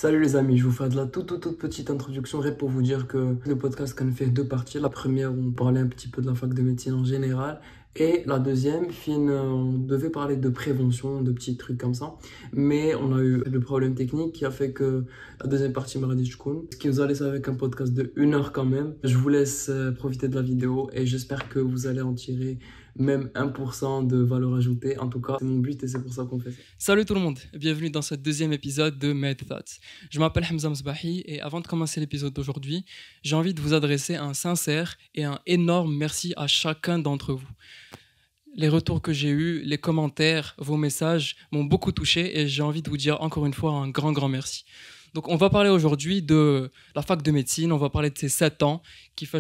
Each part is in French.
Salut les amis, je vous fais de la toute petite introduction rien pour vous dire que le podcast qu'on fait deux parties. La première où on parlait un petit peu de la fac de médecine en général et la deuxième, on devait parler de prévention, de petits trucs comme ça. Mais on a eu le problème technique qui a fait que la deuxième partie m'a dit ce qui vous a laissé avec un podcast de 1 heure quand même. Je vous laisse profiter de la vidéo et j'espère que vous allez en tirer même 1% de valeur ajoutée. En tout cas, c'est mon but et c'est pour ça qu'on fait ça. Salut tout le monde, bienvenue dans ce deuxième épisode de Med Thoughts. Je m'appelle Hamza Msbahi et avant de commencer l'épisode d'aujourd'hui, j'ai envie de vous adresser un sincère et un énorme merci à chacun d'entre vous. Les retours que j'ai eus, les commentaires, vos messages m'ont beaucoup touché et j'ai envie de vous dire encore une fois un grand merci. Donc on va parler aujourd'hui de la fac de médecine, on va parler de ces 7 ans qui font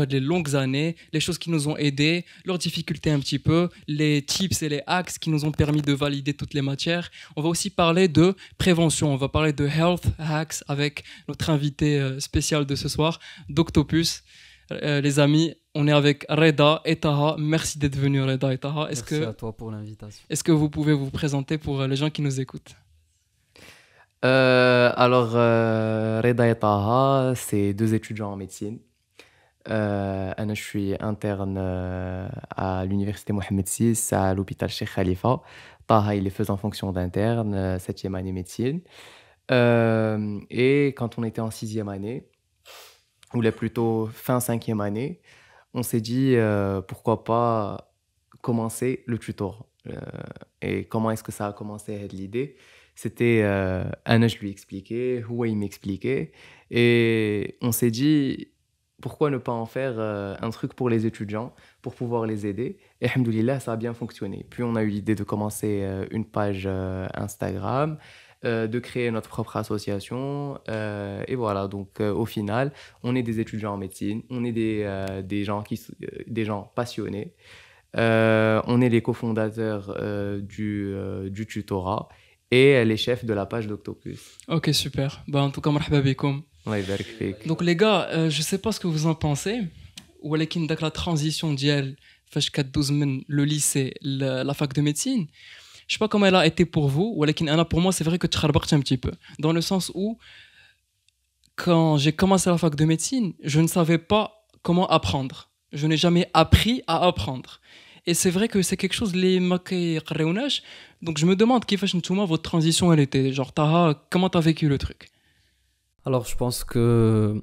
des longues années, les choses qui nous ont aidés, leurs difficultés un petit peu, les tips et les hacks qui nous ont permis de valider toutes les matières. On va aussi parler de prévention, on va parler de health hacks avec notre invité spécial de ce soir, Doctopus. Les amis, on est avec Reda et Taha. Merci d'être venus Reda et Taha. Merci à toi pour l'invitation. Est-ce que vous pouvez vous présenter pour les gens qui nous écoutent? Reda et Taha, c'est deux étudiants en médecine. Je suis interne à l'université Mohamed VI, à l'hôpital Cheikh Khalifa. Taha, il est faisant fonction d'interne, 7e année médecine. Et quand on était en 6e année, ou là plutôt fin 5e année, on s'est dit pourquoi pas commencer le tutorat. Et comment est-ce que ça a commencé l'idée? C'était Anna, je lui expliquais, Houa, il m'expliquait. Et on s'est dit, pourquoi ne pas en faire un truc pour les étudiants, pour pouvoir les aider. Et alhamdoulilah, ça a bien fonctionné. Puis on a eu l'idée de commencer une page Instagram, de créer notre propre association. Et voilà, donc au final, on est des étudiants en médecine, on est des gens passionnés. On est les cofondateurs du tutorat et les chefs de la page d'Octopus. Ok, super. Bah, en tout cas, marhaba bikoum. Ouais, barak fik. Donc les gars, je sais pas ce que vous en pensez, ou avec la transition d'IEL, le lycée, la fac de médecine, je sais pas comment elle a été pour vous, ou pour moi c'est vrai que tu un petit peu, dans le sens où quand j'ai commencé la fac de médecine, je ne savais pas comment apprendre. Je n'ai jamais appris à apprendre. Et c'est vrai que c'est quelque chose les maquillage. Donc je me demande votre transition elle était. Genre Taha, comment t'as vécu le truc? Alors, je pense que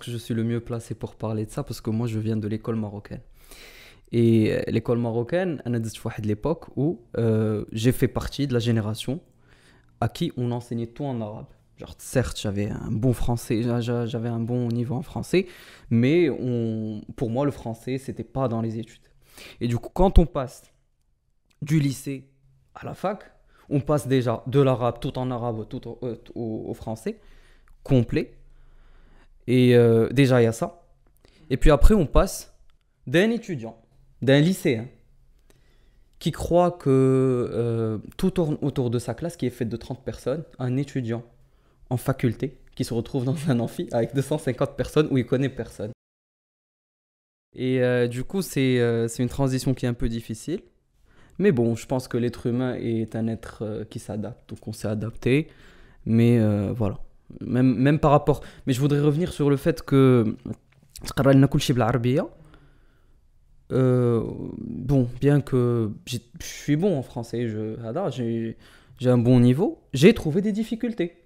je suis le mieux placé pour parler de ça parce que moi, je viens de l'école marocaine. Et l'école marocaine, on a de l'époque où j'ai fait partie de la génération à qui on enseignait tout en arabe. Genre, certes, j'avais un bon français, j'avais un bon niveau en français, mais pour moi, le français, c'était pas dans les études. Et du coup, quand on passe du lycée à la fac, on passe déjà de l'arabe, tout en arabe, tout au français complet. Et déjà, il y a ça. Et puis après, on passe d'un étudiant, d'un lycéen, qui croit que tout tourne autour de sa classe, qui est faite de 30 personnes, un étudiant en faculté, qui se retrouve dans un amphi avec 250 personnes où il connaît personne. Et du coup, c'est une transition qui est un peu difficile. Mais bon, je pense que l'être humain est un être qui s'adapte, donc on s'est adapté. Mais voilà. Même par rapport. Mais je voudrais revenir sur le fait que. Bon, bien que je suis bon en français, j'ai un bon niveau, j'ai trouvé des difficultés.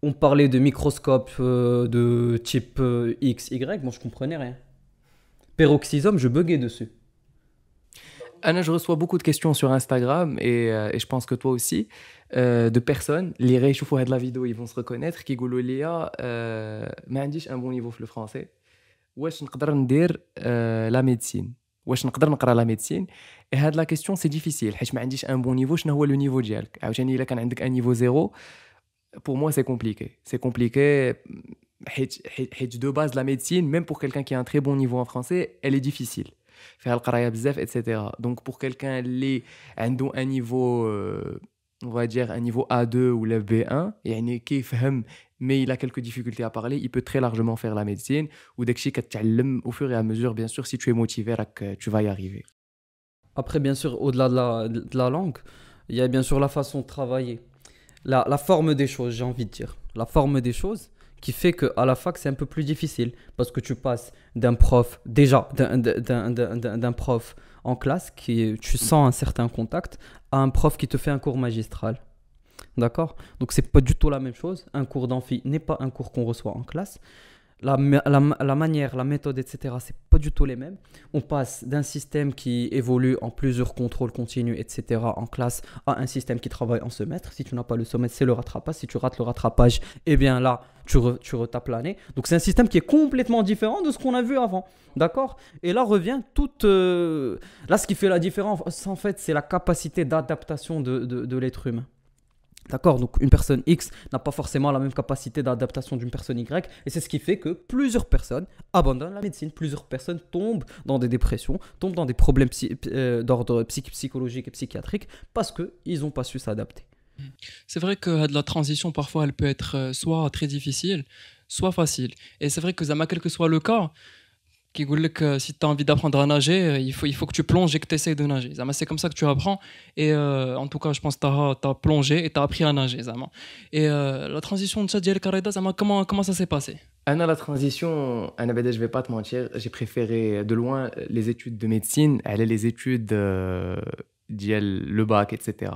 On parlait de microscope de type X, Y, moi je comprenais rien. Peroxysome, je buguais dessus. Anna, je reçois beaucoup de questions sur Instagram et je pense que toi aussi, de personnes, les réchauffeurs de la vidéo, ils vont se reconnaître, qui disent Léa, ما عنديش un bon niveau في le français. واش نقدر ندير la médecine. واش نقدر نقرا la médecine. Et هاد la question c'est difficile حيت ما عنديش un bon niveau. شنو هو le niveau ديالك؟ عاوتاني الا كان عندك un niveau 0, pour moi c'est compliqué. C'est compliqué حيت de base la médecine, même pour quelqu'un qui a un très bon niveau en français, elle est difficile. فيها القرايه بزاف etc. Donc pour quelqu'un اللي عنده un niveau on va dire un niveau A2 ou le B1 يعني كيفهم mais il a quelques difficultés à parler, il peut très largement faire la médecine ou داكشي كتعلم au fur et à mesure. Bien sûr, si tu es motivé, tu vas y arriver. Après, bien sûr, au-delà de la langue, il y a bien sûr la façon de travailler. la forme des choses, j'ai envie de dire. La forme des choses qui fait qu'à la fac, c'est un peu plus difficile. Parce que tu passes d'un prof, déjà, d'un prof en classe, tu sens un certain contact, à un prof qui te fait un cours magistral. D'accord? Donc, c'est pas du tout la même chose. Un cours d'amphi n'est pas un cours qu'on reçoit en classe. La manière, la méthode, etc., c'est pas du tout les mêmes. On passe d'un système qui évolue en plusieurs contrôles continus, etc., en classe, à un système qui travaille en semestre. Si tu n'as pas le semestre, c'est le rattrapage. Si tu rates le rattrapage, eh bien là, tu retapes l'année. Donc c'est un système qui est complètement différent de ce qu'on a vu avant. D'accord? Et là revient toute... Là, ce qui fait la différence, en fait, c'est la capacité d'adaptation de l'être humain. D'accord, donc une personne X n'a pas forcément la même capacité d'adaptation d'une personne Y, et c'est ce qui fait que plusieurs personnes abandonnent la médecine, plusieurs personnes tombent dans des dépressions, tombent dans des problèmes d'ordre psychologique et psychiatrique parce qu'ils n'ont pas su s'adapter. C'est vrai que la transition, parfois, elle peut être soit très difficile, soit facile. Et c'est vrai que Zama, quel que soit le cas, qui dit que si tu as envie d'apprendre à nager, il faut que tu plonges et que tu essayes de nager. Zama, c'est comme ça que tu apprends. Et en tout cas, je pense que tu as plongé et tu as appris à nager. Zama. Et la transition de Tchad Kareda, comment ça s'est passé? Anna, la transition, Anna Beda, je vais pas te mentir, j'ai préféré de loin les études de médecine, les études le bac, etc.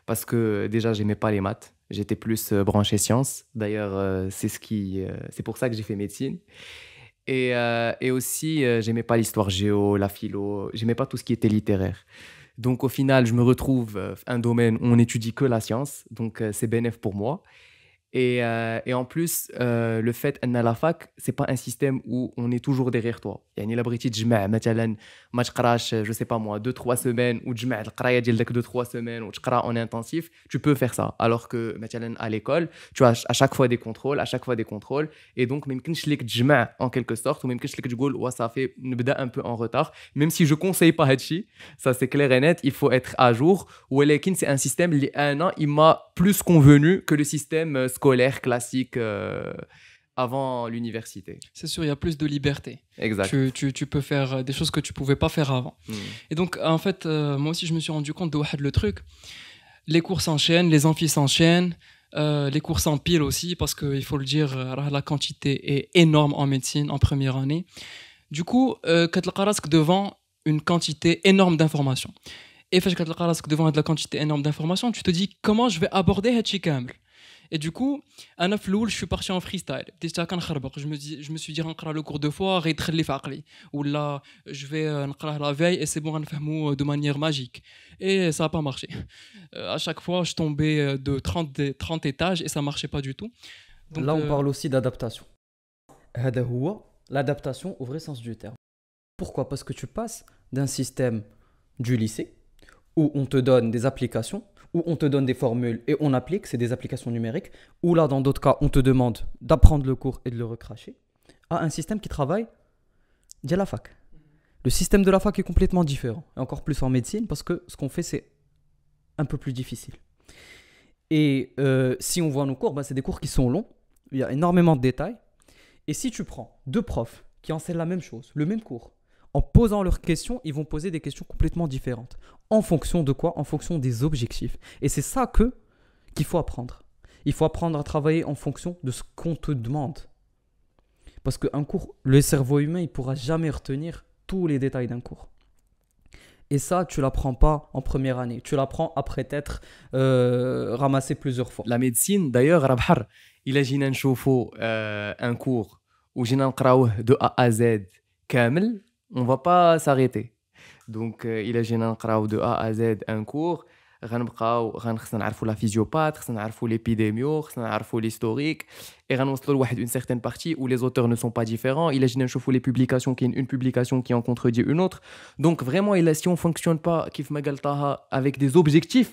Parce que déjà, j'aimais pas les maths, j'étais plus branché sciences. D'ailleurs, c'est pour ça que j'ai fait médecine. Et aussi, j'aimais pas l'histoire géo, la philo, j'aimais pas tout ce qui était littéraire. Donc au final, je me retrouve un domaine où on étudie que la science, donc c'est bénéf pour moi. Et en plus, le fait qu'à la fac, c'est pas un système où on est toujours derrière toi. يعني إلا بغيتي تجمع مثلا ما تقراش je sais pas moi 2-3 semaines ou تجمع القرايه ديال داك 2-3 semaines ou تقرا en intensif, tu peux faire ça. Alors que مثلا à l'école, tu as à chaque fois des contrôles et donc ما يمكنش لك تجمع en quelque sorte ou ما يمكنش لك تقول ouais ça fait نبدا un peu en retard, même si je conseille pas هادشي, ça c'est clair et net, il faut être à jour. ولكن c'est un système اللي انا il m'a plus convenu que le système scolaire classique avant l'université. C'est sûr, il y a plus de liberté. Exact. Tu peux faire des choses que tu pouvais pas faire avant. Et donc, en fait, moi aussi, je me suis rendu compte de le truc. Les cours s'enchaînent, les amphis s'enchaînent, les cours s'empilent aussi, parce qu'il faut le dire, la quantité est énorme en médecine en première année. Du coup, quand tu devant une quantité énorme d'informations. Et quand tu devant la quantité énorme d'informations, tu te dis comment je vais aborder Hachi Kamel. Et du coup, je suis parti en freestyle. Je me suis dit, je le cours deux fois, ou là, je vais la veille et c'est bon, de manière magique. Et ça n'a pas marché. À chaque fois, je tombais de 30 étages et ça ne marchait pas du tout. Donc, là, on parle aussi d'adaptation. L'adaptation au vrai sens du terme. Pourquoi? Parce que tu passes d'un système du lycée où on te donne des applications, où on te donne des formules et on applique, c'est des applications numériques, ou là, dans d'autres cas, on te demande d'apprendre le cours et de le recracher, à un système qui travaille de la fac. Le système de la fac est complètement différent, et encore plus en médecine, parce que ce qu'on fait, c'est un peu plus difficile. Et si on voit nos cours, c'est des cours qui sont longs, il y a énormément de détails, et si tu prends deux profs qui enseignent la même chose, le même cours, en posant leurs questions, ils vont poser des questions complètement différentes. En fonction de quoi? En fonction des objectifs. Et c'est ça qu'il faut apprendre. Il faut apprendre à travailler en fonction de ce qu'on te demande. Parce qu'un cours, le cerveau humain, il ne pourra jamais retenir tous les détails d'un cours. Et ça, tu ne l'apprends pas en première année. Tu l'apprends après t'être ramassé plusieurs fois. La médecine, d'ailleurs, il a جينا نشوفوا un cours où جينا نقراوه de A à Z كامل, on va pas s'arrêter. Donc il a جينا نقراو de A à Z un cours, خصنا نعرفوا la physiopathe, خصنا نعرفوا l'épidémio, خصنا نعرفوا l'historique et غنوصلوا لواحد une certaine partie où les auteurs ne sont pas différents. Il a جينا نشوفوا les publications qui une publication qui en contredit une autre. Donc vraiment si on fonctionne pas كيف ما قال طه avec des objectifs,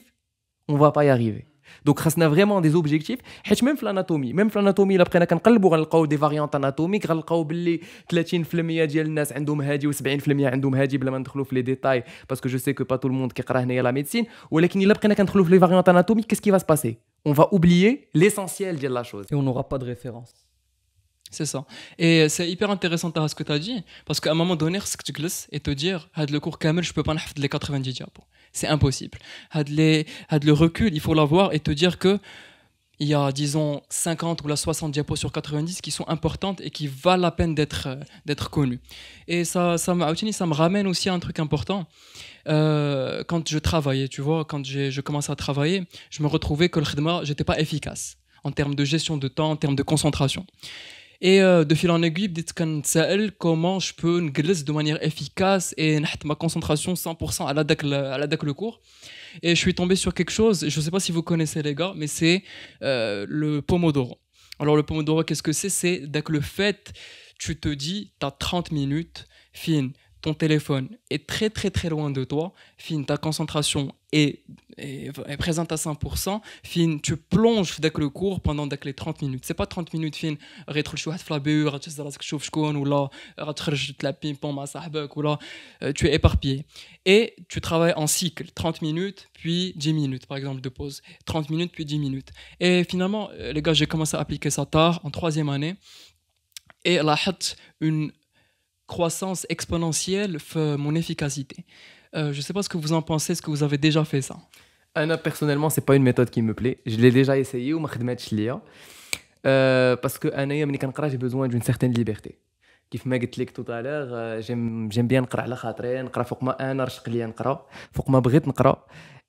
on va pas y arriver. Donc خاصنا vraiment des objectifs. حيت même في l'anatomie الا بقينا كنقلبوا غنلقاو دي فاريانت اناتوميك, غنلقاو باللي 30% ديال الناس عندهم هادي و70% عندهم هادي بلا ما ندخلوا في لي ديتاي باسكو جو سي كو با تو الموند كيقرا هنايا لا ميديسين. ولكن الا بقينا كندخلوا في لي فاريانت اناتوميك, qu'est-ce qui va se passer? On va oublier l'essentiel de la chose et on n'aura pas de référence. C'est ça. Et c'est hyper intéressant ce que tu as dit, parce qu'à un moment donné, ce que tu glisses et te dire, le cours kamel, je peux pas n'hafd les 90 diapos. C'est impossible. Le recul, il faut l'avoir et te dire que il y a, disons, 50 ou 60 diapos sur 90 qui sont importantes et qui valent la peine d'être connues. Et ça me ramène aussi à un truc important. Quand je travaillais, tu vois, quand je commençais à travailler, je me retrouvais que le khidma, j'étais pas efficace en termes de gestion de temps, en termes de concentration. Et de fil en aiguille, بديت كنتسائل comment je peux نجلس de manière efficace et نحط ma concentration 100% à داك le cours. Et je suis tombé sur quelque chose, je ne sais pas si vous connaissez les gars, mais c'est le Pomodoro. Alors le Pomodoro, qu'est-ce que c'est? C'est le fait, tu te dis, tu as 30 minutes, fin, ton téléphone est très très très loin de toi, fin, ta concentration est présente à 100%, fin, tu plonges dans le cours pendant les 30 minutes. C'est pas 30 minutes, fin, غيدخل شي واحد في لابيو غتهز راسك تشوف شكون ولا غتخرج تلعب بين بون مع صاحبك ولا tu es éparpillé. Et tu travailles en cycle, 30 minutes puis 10 minutes par exemple de pause, 30 minutes puis 10 minutes. Et finalement, les gars, j'ai commencé à appliquer ça tard en 3e année et لاحظت une croissance exponentielle de mon efficacité. Je ne sais pas ce que vous en pensez, est-ce que vous avez déjà fait ça? Personnellement, c'est pas une méthode qui me plaît. Je l'ai déjà essayé ou ما خدمتش ليا. Parce que انايا ملي كنقرا j'ai besoin d'une certaine liberté. كيف ما قلت لك tout à l'heure, j'aime bien نقرا على خاطري، نقرا فوق ما انا رشق ليا نقرا، فوق ما بغيت نقرا.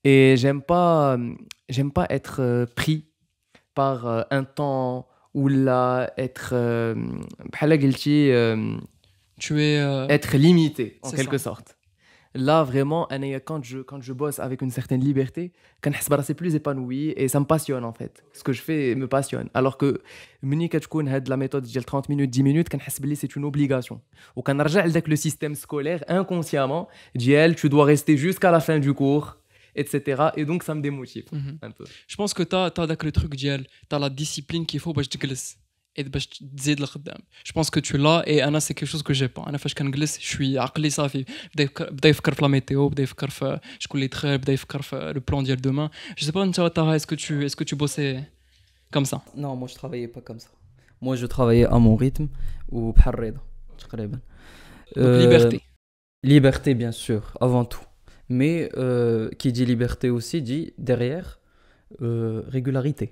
Et j'aime pas être pris par un temps ou là être بحال قلتي tu es être limité en c'est quelque ça. sorte. Là vraiment quand je bosse avec une certaine liberté, كنحس براسي plus épanoui et ça me passionne en fait. Ce que je fais me passionne. Alors que ملي كتكون هاد la méthode ديال 30 minutes 10 minutes كنحس بلي c'est une obligation. وكنرجع لذاك le système scolaire inconsciemment ديال tu dois rester jusqu'à la fin du cours etc. Et donc ça me démotive un peu. Je pense que tu as le truc ديال tu as la discipline qu'il faut باش تجلس et باش تزيد لقدام. Je pense que tu l'as et انا c'est quelque chose que j'ai pas. انا فاش كنجلس شوي عقلي صافي بدا يفكر في لا ميتيو، بدا يفكر في شكون اللي دخل، بدا يفكر في le plan ديال demain. Je sais pas انت Taha, est-ce que tu bossais comme ça? Non, moi je travaillais pas comme ça. Moi je travaillais à mon rythme ou بحال الرضا تقريبا. Donc liberté. Liberté bien sûr, avant tout. Mais qui dit liberté aussi dit derrière régularité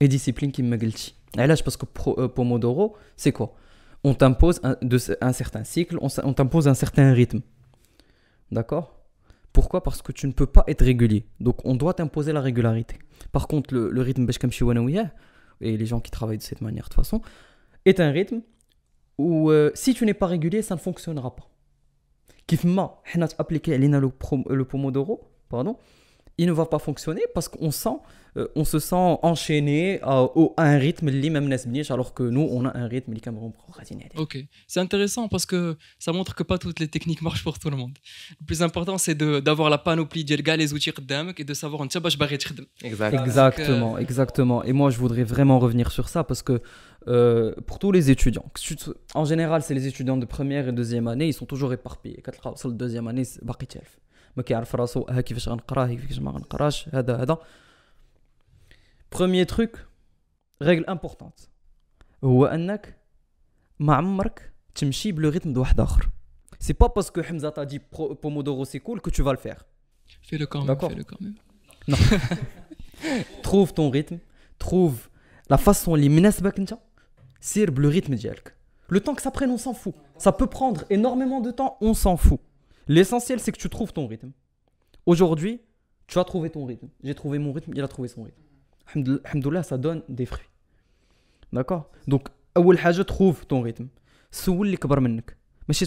et discipline qui me قلتي. علاش parce que Pomodoro c'est quoi? On t'impose un certain cycle, on t'impose un certain rythme. D'accord? Pourquoi? Parce que tu ne peux pas être régulier. Donc on doit t'imposer la régularité. Par contre le rythme باش كنمشيو انا وياه et les gens qui travaillent de cette manière de toute façon est un rythme où si tu n'es pas régulier ça ne fonctionnera pas. كيف ما حنا appliquer علينا le Pomodoro, pardon, il ne va pas fonctionner parce qu'on on se sent enchaîné à un rythme اللي ما مناسبنيش alors que nous on a un rythme اللي كنبغيو نبقاو غاديين عليه. Ok, c'est intéressant parce que ça montre que pas toutes les techniques marchent pour tout le monde. Le plus important c'est d'avoir la panoplie ديال كاع les outils قدامك et de savoir انت باش باغي تخدم. Exactement. Et moi je voudrais vraiment revenir sur ça parce que pour tous les étudiants, en général c'est les étudiants de première et deuxième année, ils sont toujours éparpillés. كتلقى وصل الدوزيام اني باقي تالف ما كيعرف راسو كيفاش غنقرا كيفاش ما غنقراش هذا. Premier truc, règle importante هو انك ما عمرك تمشي بالريتم د واحد اخر. C'est pas parce que Hamza t'a dit Pomodoro c'est cool que tu vas le faire. Fais-le quand même. D'accord. Fais-le quand même. Non. Trouve ton rythme, trouve la façon اللي مناسبك انت، سير بالريتم ديالك. Le temps que ça prenne, on s'en fout. Ça peut prendre énormément de temps, on s'en fout. L'essentiel c'est que tu trouves ton rythme. Aujourd'hui, tu as trouvé ton rythme. J'ai trouvé mon rythme, il a trouvé son rythme. Alhamdoulilah, ça donne des fruits. D'accord? Donc, أول حاجة trouve ton rythme. سول اللي كبر منك. ماشي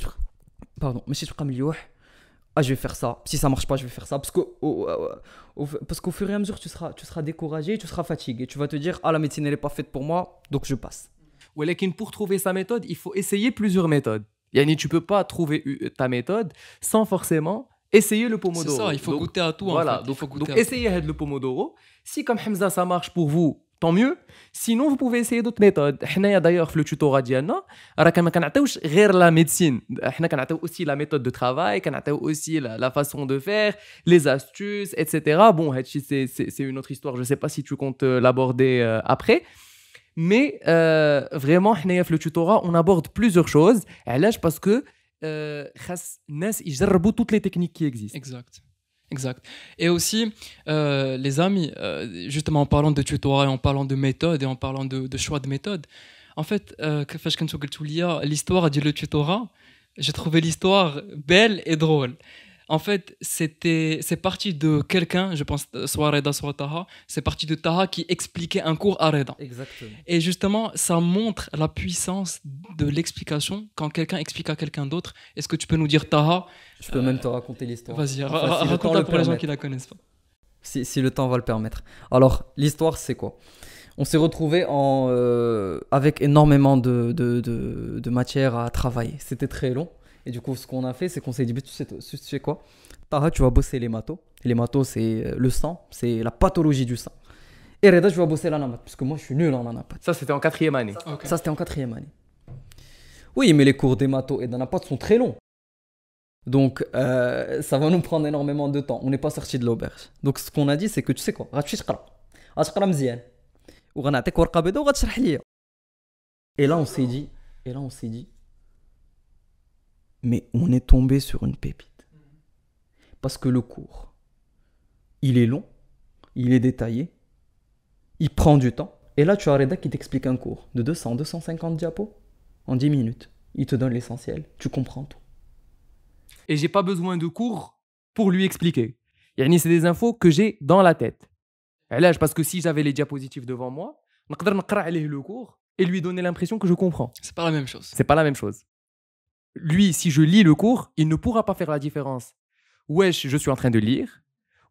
تبقى مليوح. Ah, je vais faire ça. Si ça marche pas, je vais faire ça. Parce qu'au fur et à mesure, tu seras découragé, tu seras fatigué. Tu vas te dire, ah, la médecine, elle n'est pas faite pour moi, donc je passe. ولكن pour trouver sa méthode, il faut essayer plusieurs méthodes. Yani, tu peux pas trouver ta méthode sans forcément essayer le Pomodoro. C'est ça, il faut goûter à tout. Voilà, en fait. donc essayez le Pomodoro. Si comme Hamza ça marche pour vous, tant mieux. Sinon, vous pouvez essayer d'autres méthodes. حنايا d'ailleurs في le tutorat ديالنا راه ما كنعطيوش غير la médecine. حنا كنعطيو aussi la méthode de travail, كنعطيو aussi la façon de faire, les astuces, etc. Bon, c'est une autre histoire. Je sais pas si tu comptes l'aborder après. Mais vraiment, حنايا في le tutorat, on aborde plusieurs choses. علاش parce que خاص الناس يجربوا toutes les techniques qui existent. Exact. Exact. Et aussi, les amis, justement en parlant de tutorat, et en parlant de méthode et en parlant de choix de méthode, en fait, كيفاش كنتو قلتوا ليا l'histoire ديال le tutorat, j'ai trouvé l'histoire belle et drôle. En fait, c'est parti de quelqu'un, je pense, soit Reda, soit Taha, c'est parti de Taha qui expliquait un cours à Reda. Exactement. Et justement, ça montre la puissance de l'explication quand quelqu'un explique à quelqu'un d'autre. Est-ce que tu peux nous dire Taha? Je peux même te raconter l'histoire. Vas-y, Enfin, si le temps raconte-la le pour les gens permet. qui la connaissent pas. Si le temps va le permettre. Alors, l'histoire, c'est quoi? On s'est retrouvés avec énormément de matière à travailler. C'était très long. Et du coup, ce qu'on a fait, c'est qu'on s'est dit, tu sais quoi? Taha, tu vas bosser les matos. Les matos, c'est le sang, c'est la pathologie du sang. Et Reda, tu vas bosser l'anapath, parce que moi, je suis nul en anapath. Ça, c'était en 4e année. Ok. Ça, c'était en 4e année. Oui, mais les cours des matos et d'anapath sont très longs. Donc, ça va nous prendre énormément de temps. On n'est pas sorti de l'auberge. Donc, ce qu'on a dit, c'est que tu sais quoi? غتقرا مزيان وغنعطيك ورقه بيضاء وغتشرح ليا. Et là, on s'est dit, mais on est tombé sur une pépite. Parce que le cours, il est long, il est détaillé, il prend du temps. Et là, tu as Reda qui t'explique un cours de 200, 250 diapos en 10 minutes. Il te donne l'essentiel, tu comprends tout. Et j'ai pas besoin de cours pour lui expliquer. Yani, c'est des infos que j'ai dans la tête. علاش parce que si j'avais les diapositives devant moi, نقدر نقرا عليه le cours et lui donner l'impression que je comprends. C'est pas la même chose. C'est pas la même chose. Lui, si je lis le cours, il ne pourra pas faire la différence. Wesh, je suis en train de lire,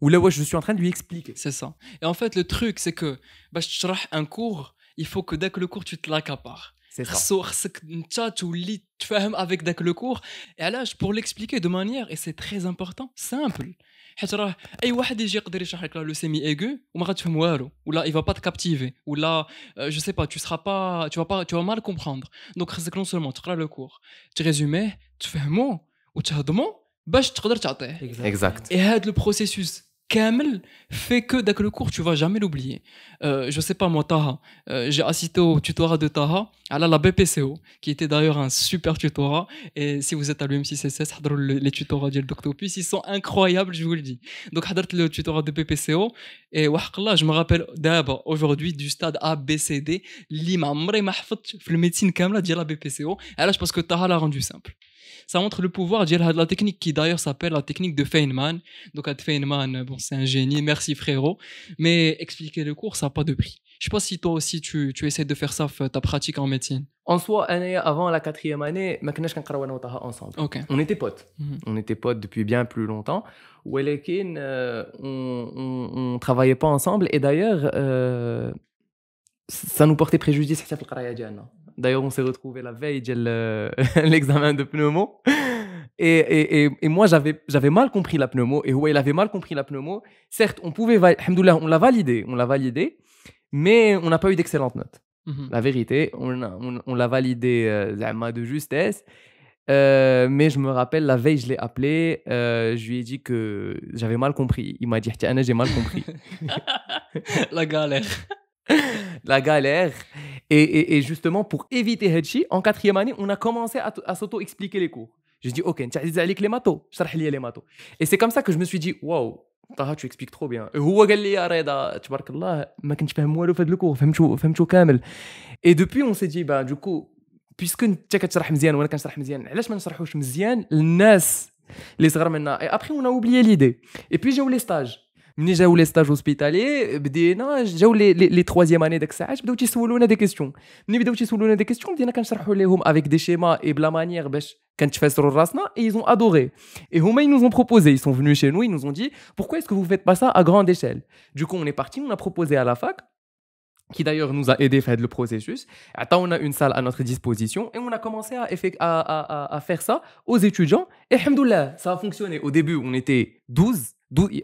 ou là, wesh, je suis en train de lui expliquer. C'est ça. Et en fait, le truc, c'est que باش تشرح un cours, il faut que dès que le cours, tu te l'accapares. C'est ça. خصك انت تولي تفهم avec dès que le cours. Et علاش pour l'expliquer de manière, et c'est très important, simple. حيت راه اي واحد يجي يقدر يشرح لك لو سيمي ايغو وما غاتفهم والو ولا il va pas te captiver ولا je sais pas tu vas mal comprendre. Donc خصك non seulement تقرا le cours, tu résumer, تفهمو وتهضمو باش تقدر تعطيه. Exact. Et هاد le processus Kamel fait que dès que le cours, tu vas jamais l'oublier. Je sais pas moi, Taha, j'ai assisté au tutorat de Taha à la BPCO, qui était d'ailleurs un super tutorat. Et si vous êtes à l'UM6SS, les tutorats de Doctopus, ils sont incroyables, je vous le dis. Donc, le tutorat de BPCO, et là, je me rappelle d'abord aujourd'hui du stade A, B, C, D, l'imam, le médecine Kamel de la BPCO. Et là, parce que Taha l'a rendu simple. Ça montre le pouvoir de la technique qui d'ailleurs s'appelle la technique de Feynman. Donc, Feynman, bon, c'est un génie, merci frérot. Mais expliquer le cours, ça n'a pas de prix. Je sais pas si toi aussi tu essaies de faire ça, ta pratique en médecine. En soi, avant la 4e année, ما كناش كنقراو انا وطه ensemble. Ok. On était potes. Mhm. On était potes depuis bien plus longtemps. ولكن on travaillait pas ensemble et d'ailleurs ça nous portait préjudice حتى في القرايه ديالنا. D'ailleurs, on s'est retrouvés la veille de l'examen de pneumo. Et moi, j'avais mal compris la pneumo. Et ouais, il avait mal compris la pneumo. Certes, alhamdoulilah, on l'a validé, mais on n'a pas eu d'excellentes notes. Mhm. La vérité, on l'a validé de justesse. Mais je me rappelle, la veille, je l'ai appelé. Je lui ai dit que j'avais mal compris. Il m'a dit, Anna, j'ai mal compris. La galère. La galère. Et justement, pour éviter Hedchi, en 4e année, on a commencé à s'auto-expliquer les cours. J'ai dit, ok, tu as les matos, les matos. Et c'est comme ça que je me suis dit, waouh, Taha, tu expliques trop bien. Et depuis, on s'est dit, bah, du coup, puisque tu كتشرح مزيان وانا كنشرح مزيان علاش ما نشرحوش مزيان للناس اللي صغار منا. Et après on a oublié l'idée. Et puis j'ai eu les stages. ملي جاو لي ستاج هوسبيتالي بدينا جاو لي 3e année داك الساعات بداو تيسولونا دي كيسيون. ملي بداو تيسولونا دي كيسيون بدينا كنشرحوا لهم avec des schémas et بلا مانيير باش كنتفسروا راسنا. Et ils ont adoré. Et هما ils nous ont proposé, ils sont venus chez nous, ils nous ont dit pourquoi est-ce que vous faites pas ça à grande échelle. Du coup on est parti, on a proposé à la fac qui d'ailleurs nous a aidé à faire le processus. Attends, on a une salle à notre disposition et on a commencé à faire ça aux étudiants. Et alhamdoulilah, ça a fonctionné. Au début, on était 12,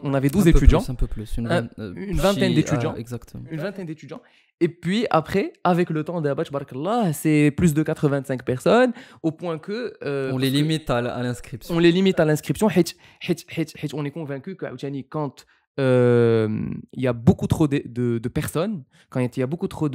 on avait 12 étudiants. Un peu plus. Une vingtaine d'étudiants. Exactement. Une vingtaine d'étudiants. Et puis après, avec le temps d'Abat, c'est plus de 85 personnes, au point que... on les limite à l'inscription. On les limite à l'inscription. On est convaincu que quand il y a beaucoup trop de personnes, quand il y a beaucoup trop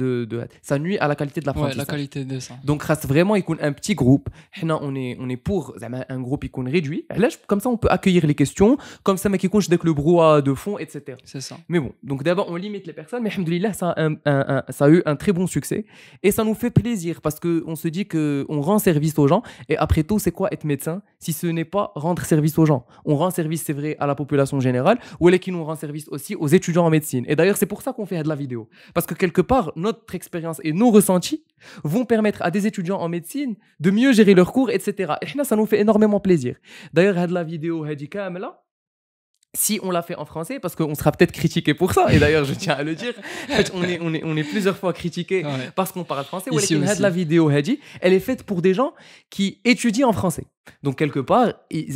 ça nuit à la qualité de Ouais, la l'apprentissage. qualité de ça. Donc, reste vraiment un petit groupe. On est pour un groupe réduit. Là, comme ça, on peut accueillir les questions. Comme ça, mais qui couche dès que le brouhaha de fond, etc. C'est ça. Mais bon, donc d'abord, on limite les personnes. Mais alhamdoulilah, ça a eu un très bon succès. Et ça nous fait plaisir parce qu'on se dit qu'on rend service aux gens. Et après tout, c'est quoi être médecin si ce n'est pas rendre service aux gens? On rend service, c'est vrai, à la population générale, ou elle est qui nous rend service aussi aux étudiants en médecine. Et d'ailleurs, c'est pour ça qu'on fait de la vidéo. Parce que quelque part, notre expérience et nos ressentis vont permettre à des étudiants en médecine de mieux gérer leurs cours, etc. Et là, ça nous fait énormément plaisir. D'ailleurs, la vidéo, si on l'a fait en français, parce qu'on sera peut-être critiqué pour ça, et d'ailleurs je tiens à le dire, on est plusieurs fois critiqué parce qu'on parle français. Ici aussi. La vidéo, elle est faite pour des gens qui étudient en français. Donc quelque part, ils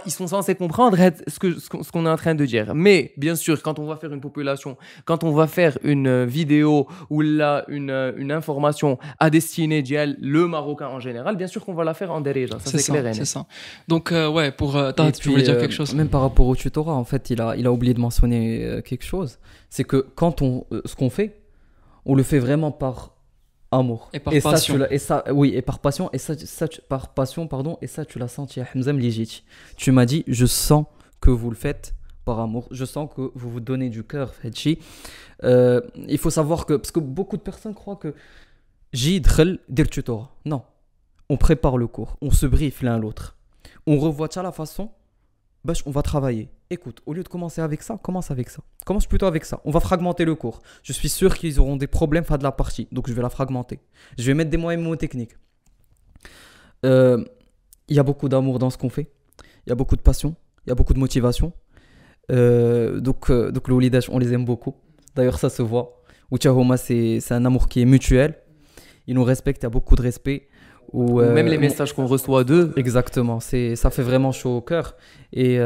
sont censés comprendre ce qu'on est en train de dire. Mais bien sûr, quand on va faire une population, quand on va faire une vidéo ou là une information à destinée le Marocain en général, bien sûr qu'on va la faire en dérège. Ça c'est clair. C'est ça. Donc ouais, tu voulais dire quelque chose? Même par rapport au tutorat, en fait, il a oublié de mentionner quelque chose. C'est que quand ce qu'on fait, on le fait vraiment par amour. Et par passion. Et par passion. Par passion, pardon. Et ça, tu l'as senti à Hamza Mlijit. Tu m'as dit, je sens que vous le faites par amour. Je sens que vous vous donnez du cœur, Fetchi. Il faut savoir que, parce que beaucoup de personnes croient que j'ai dir tutorat. Non. On prépare le cours. On se briefe l'un l'autre. On revoit ça la façon. On va travailler. Écoute, au lieu de commencer avec ça, commence avec ça. Commence plutôt avec ça. On va fragmenter le cours. Je suis sûr qu'ils auront des problèmes face de la partie. Donc, je vais la fragmenter. Je vais mettre des moyens mnémotechniques. Il y a beaucoup d'amour dans ce qu'on fait. Il y a beaucoup de passion. Il y a beaucoup de motivation. Donc le Walidash, on les aime beaucoup. D'ailleurs, ça se voit. Ouchahoma, c'est un amour qui est mutuel. Ils nous respectent. Il y a beaucoup de respect. Même les messages qu'on reçoit d'eux. Exactement, ça fait vraiment chaud au cœur. Et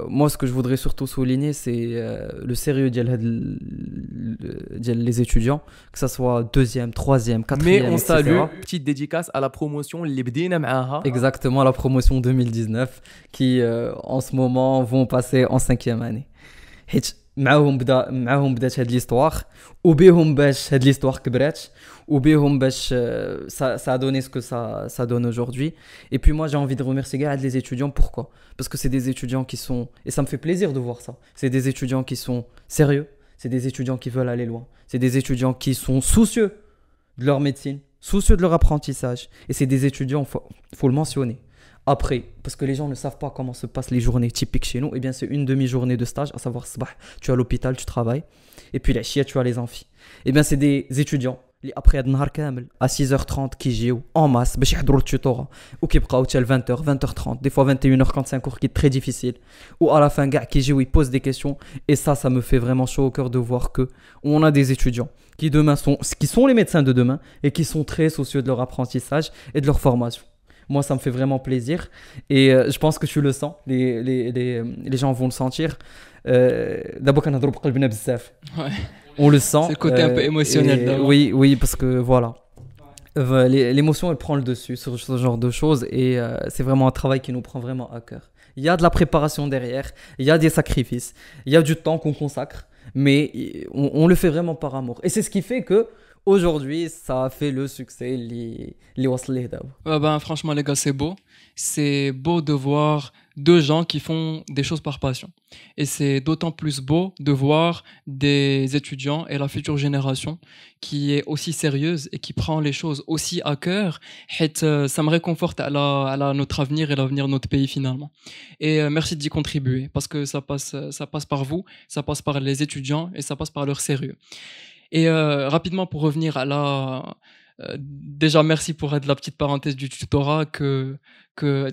moi, ce que je voudrais surtout souligner, c'est le sérieux des étudiants, que ce soit deuxième, troisième, quatrième, mais on etc. salue, petite dédicace à la promotion Libdina Maaha. Exactement, la promotion 2019 qui en ce moment vont passer en 5e année. معاهم بدات هاد l'histoire وبيهم باش هاد l'histoire كبرات وبيهم باش ça a donné ce que ça donne aujourd'hui. Et puis moi j'ai envie de remercier les étudiants. Pourquoi? Parce que c'est des étudiants qui sont, et ça me fait plaisir de voir ça, c'est des étudiants qui sont sérieux, c'est des étudiants qui veulent aller loin, c'est des étudiants qui sont soucieux de leur médecine, soucieux de leur apprentissage, et c'est des étudiants, faut le mentionner. Après, parce que les gens ne savent pas comment se passent les journées typiques chez nous, eh bien c'est une demi-journée de stage, à savoir tu es à l'hôpital, tu travailles, et puis la chia, tu as les amphis. Eh bien c'est des étudiants qui après à 6h30 qui jouent en masse باش يحضروا التوتورا وكيبقاو حتى 20h 20h30 des fois 21h quand c'est un cours qui est très difficile, ou à la fin gars qui jouent, ils posent des questions, et ça me fait vraiment chaud au cœur de voir que on a des étudiants qui sont les médecins de demain et qui sont très soucieux de leur apprentissage et de leur formation. Moi, ça me fait vraiment plaisir. Et je pense que tu le sens. Les gens vont le sentir. D'abord, on le sent. C'est le côté un peu émotionnel. Oui, parce que voilà. L'émotion, elle prend le dessus sur ce genre de choses. Et c'est vraiment un travail qui nous prend vraiment à cœur. Il y a de la préparation derrière. Il y a des sacrifices. Il y a du temps qu'on consacre. Mais on le fait vraiment par amour. Et c'est ce qui fait que aujourd'hui, ça a fait le succès. Franchement, les gars, c'est beau. C'est beau de voir deux gens qui font des choses par passion. Et c'est d'autant plus beau de voir des étudiants et la future génération qui est aussi sérieuse et qui prend les choses aussi à cœur. Ça me réconforte à notre avenir et l'avenir de notre pays finalement. Et merci d'y contribuer parce que ça passe par vous, ça passe par les étudiants et ça passe par leur sérieux. Et rapidement, pour revenir à déjà, merci pour être la petite parenthèse du tutorat que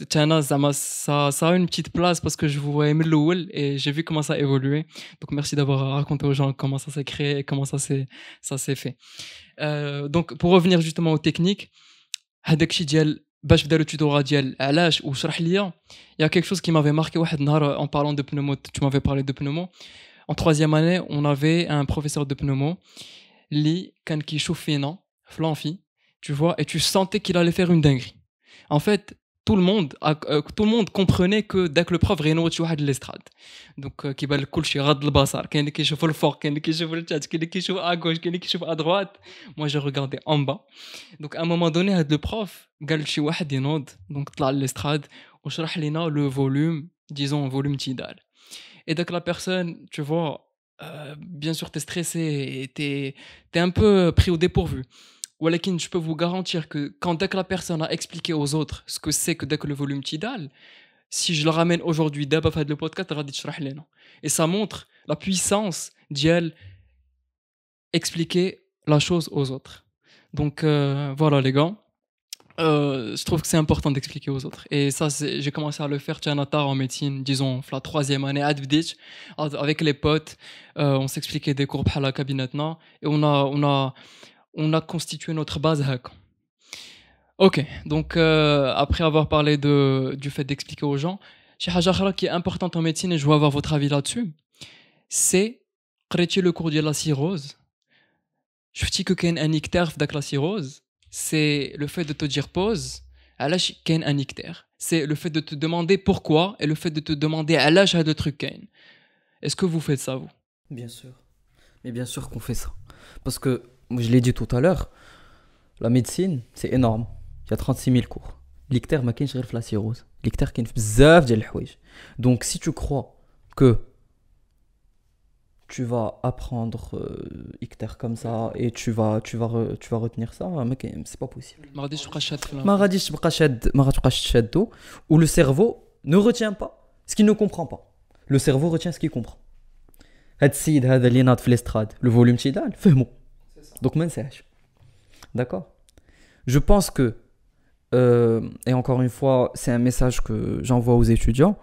Tiana, ça a une petite place parce que je vous voyais Meloul et j'ai vu comment ça a évolué. Donc, merci d'avoir raconté aux gens comment ça s'est créé et comment ça s'est fait. Donc, pour revenir justement aux techniques, باش بداروا tutorat ديال علاش وشرح ليا, il y a quelque chose qui m'avait marqué واحد النهار en parlant de pneumo. Tu m'avais parlé de pneumo. En 3e année, on avait un professeur de pneumo, Li Kanki Choufina, Flanfi, tu vois, et tu sentais qu'il allait faire une dinguerie. En fait, tout le monde comprenait que dès que le prof réunit شي واحد l'estrade. Donc كيبان لك كلشي غض البصر كاين اللي كيشوف الفوق كاين اللي كيشوف التحت كاين اللي كيشوف à gauche كاين اللي كيشوف à droite. Moi je regardais en bas. Donc à un moment donné هاد le prof قال شي واحد ينوض donc طلع l'estrade وشرح لينا le volume disons volume tidal. Et donc la personne tu vois bien sûr t'es stressé et t'es un peu pris au dépourvu. ولكن je peux vous garantir que quand dès que la personne a expliqué aux autres ce que c'est que dès que le volume tidal, si je le ramène aujourd'hui d'abord fait le podcast غادي تشرح لنا. Et ça montre la puissance d'elle expliquer la chose aux autres. Donc voilà les gars. Je trouve que c'est important d'expliquer aux autres. Et ça, j'ai commencé à le faire en médecine, disons, la 3e année, avec les potes. On s'expliquait des cours à la cabinet et on a constitué notre base. Ok, donc après avoir parlé du fait d'expliquer aux gens, chez Hajara qui est importante en médecine, et je veux avoir votre avis là-dessus, c'est le cours de la cirrhose. Je dis que qu'il y a un ictère dans la cirrhose. C'est le fait de te dire pause, علاش كاين un ictère. C'est le fait de te demander pourquoi et le fait de te demander علاش هذا le truc كاين. Est-ce que vous faites ça vous? Bien sûr. Mais bien sûr qu'on fait ça. Parce que, je l'ai dit tout à l'heure, la médecine, c'est énorme. Il y a 36 000 cours. L'ictère, ما كاينش غير في la cirrhose. L'ictère كاين في بزاف ديال الحوايج. Donc si tu crois que tu vas apprendre ictère comme ça et tu vas retenir ça, c'est pas possible. ما غاديش تبقى شاد في ما غاديش تبقى شاد ما غاتبقاش تشادو ou le cerveau ne retient pas ce qu'il ne comprend pas. Le cerveau retient ce qu'il comprend. هاد السيد هذا اللي ناض في l'estrade, le volume tidal, فهمو. Donc ما نساهش. D'accord? Je pense que et encore une fois, c'est un message que j'envoie aux étudiants.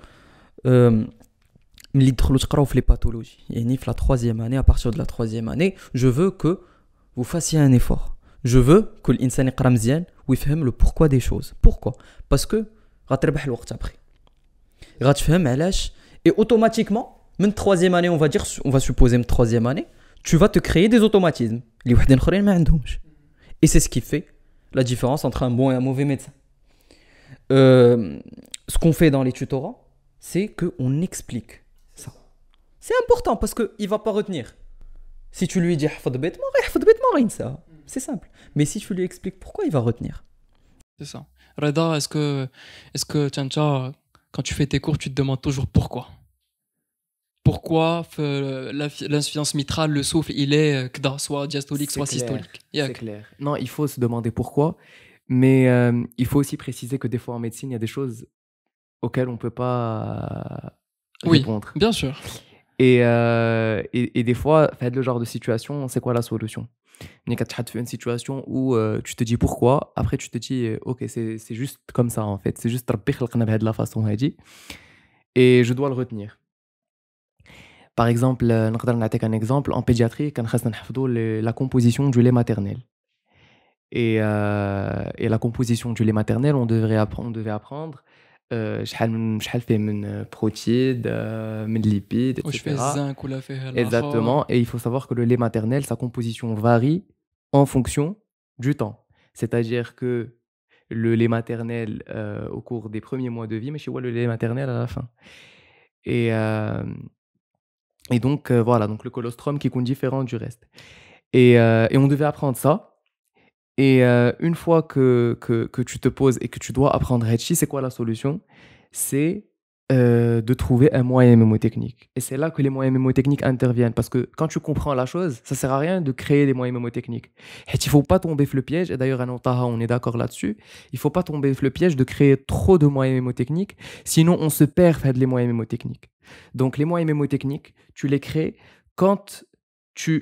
ملي تدخلوا تقراو في les pathologies, يعني في la 3e année, à partir de la 3e année, je veux que vous fassiez un effort. Je veux que الانسان يقرا مزيان ويفهم le pourquoi des choses. Pourquoi? Parce que غتربح الوقت après. غتفهم علاش et automatiquement من 3e année, on va supposer من 3e année, tu vas te créer des automatismes اللي وحدين اخرين ما عندهمش. Et c'est ce qui fait la différence entre un bon et un mauvais médecin. Ce qu'on fait dans les tutorats, c'est qu'on explique ça. C'est important parce qu'il ne va pas retenir. Si tu lui dis حفظ bêtement, c'est simple. Mais si tu lui expliques pourquoi, il va retenir. C'est ça. Reda, est-ce que Tchancha, quand tu fais tes cours, tu te demandes toujours pourquoi? Pourquoi l'insuffisance mitrale, le souffle, il est soit diastolique, soit systolique? C'est clair. Non, il faut se demander pourquoi. Mais il faut aussi préciser que des fois en médecine, il y a des choses auxquelles on ne peut pas répondre. Oui, bien sûr. Et des fois, faites le genre de situation, c'est quoi la solution? Quand tu as une situation où tu te dis pourquoi, après tu te dis ok, c'est juste comme ça en fait, c'est juste Rabbi khalqna b'had la façon hadi et je dois le retenir. Par exemple, نقدر نعطيك un exemple en pédiatrie, كان خاصنا نحفظوا la composition du lait maternel. Et la composition du lait maternel, on devait apprendre شحال فيه من protides, من lipides, etc. Exactement. Et il faut savoir que le lait maternel, sa composition varie en fonction du temps. C'est-à-dire que le lait maternel au cours des premiers mois de vie, mais chez moi le lait maternel à la fin. Et donc voilà, donc le colostrum qui est différent du reste. Et on devait apprendre ça. Et une fois que tu te poses et que tu dois apprendre Hachi, c'est quoi la solution? C'est de trouver un moyen mémotechnique. Et c'est là que les moyens mémotechniques interviennent. Parce que quand tu comprends la chose, ça ne sert à rien de créer des moyens mémotechniques. Il ne faut pas tomber dans le piège, et d'ailleurs à Nantaha on est d'accord là-dessus, il ne faut pas tomber dans le piège de créer trop de moyens mémotechniques, sinon on se perd dans les moyens mémotechniques. Donc les moyens mémotechniques, tu les crées quand tu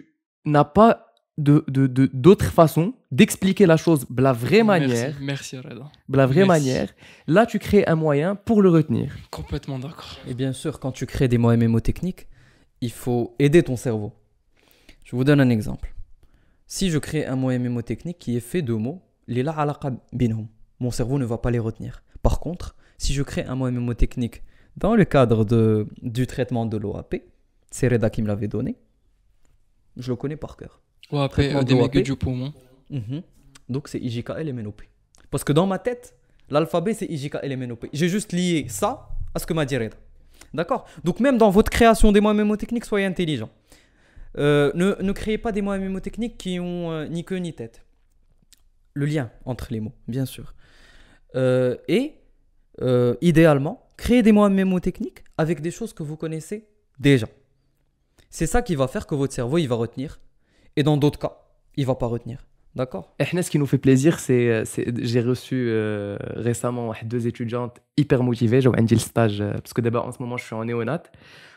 n'as pas d'autres façons d'expliquer la chose de la vraie manière. Merci Reda. De la vraie manière. Là, tu crées un moyen pour le retenir. Complètement d'accord. Et bien sûr, quand tu crées des moyens mémotechniques, il faut aider ton cerveau. Je vous donne un exemple. Si je crée un moyen mémotechnique qui est fait de mots, mon cerveau ne va pas les retenir. Par contre, si je crée un moyen mémotechnique dans le cadre du traitement de l'OAP, c'est Reda qui me l'avait donné, je le connais par cœur. OAP, des mégots du poumon. Donc c'est IJKL et MNOP. Parce que dans ma tête, L'alphabet, c'est IJKLMNOP. J'ai juste lié ça à ce que m'a dit Reda. D'accord? Donc, même dans votre création des moyens mémotechniques, soyez intelligent. Ne créez pas des moyens mémotechniques qui ont ni queue ni tête. Le lien entre les mots, bien sûr. Idéalement, créez des moyens mémotechniques avec des choses que vous connaissez déjà. C'est ça qui va faire que votre cerveau, il va retenir. Et dans d'autres cas, il va pas retenir. D'accord? Et ce qui nous fait plaisir, j'ai reçu récemment deux étudiantes hyper motivées. J'ai un stage, parce que d'abord en ce moment je suis en néonat.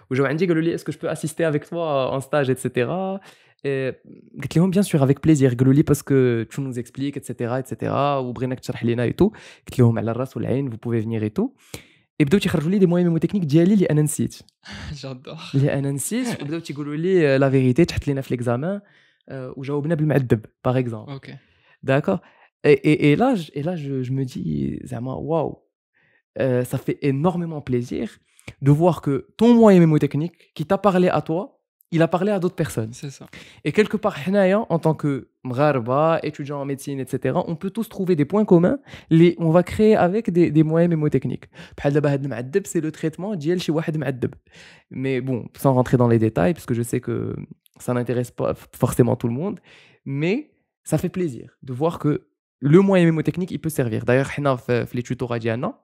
Où j'ai dit, est-ce que je peux assister avec toi en stage, etc. Et قلت لهم bien sûr avec plaisir. قالوا لي parce que tu nous expliques, etc. etc. وبغيناك تشرح لنا et tout. قلت لهم على الراس والعين, vous pouvez venir et tout. Et بداو تيخرجوا لي دي مويان ميموتكنيك ديالي اللي انا نسيت. J'adore. اللي انا نسيت وبداو تيقولوا لي لا فيريتي تحت لينا في l'examen وجاوبنا بالمعدب par exemple. Ok. D'accord. Et là, je me dis, Zama, waouh, ça fait énormément plaisir de voir que ton moyen mémotechnique qui t'a parlé à toi, il a parlé à d'autres personnes. C'est ça. Et quelque part, حنايا, en tant que مغاربة, étudiants en médecine, etc., on peut tous trouver des points communs. On va créer avec des moyens mémotechniques. بحال دابا هاد المعدب, c'est le traitement ديال شي واحد معدب. Mais bon, sans rentrer dans les détails, parce que je sais que ça n'intéresse pas forcément tout le monde, mais ça fait plaisir de voir que le moyen mémotechnique, il peut servir. D'ailleurs, حنا في les tutorats ديالنا,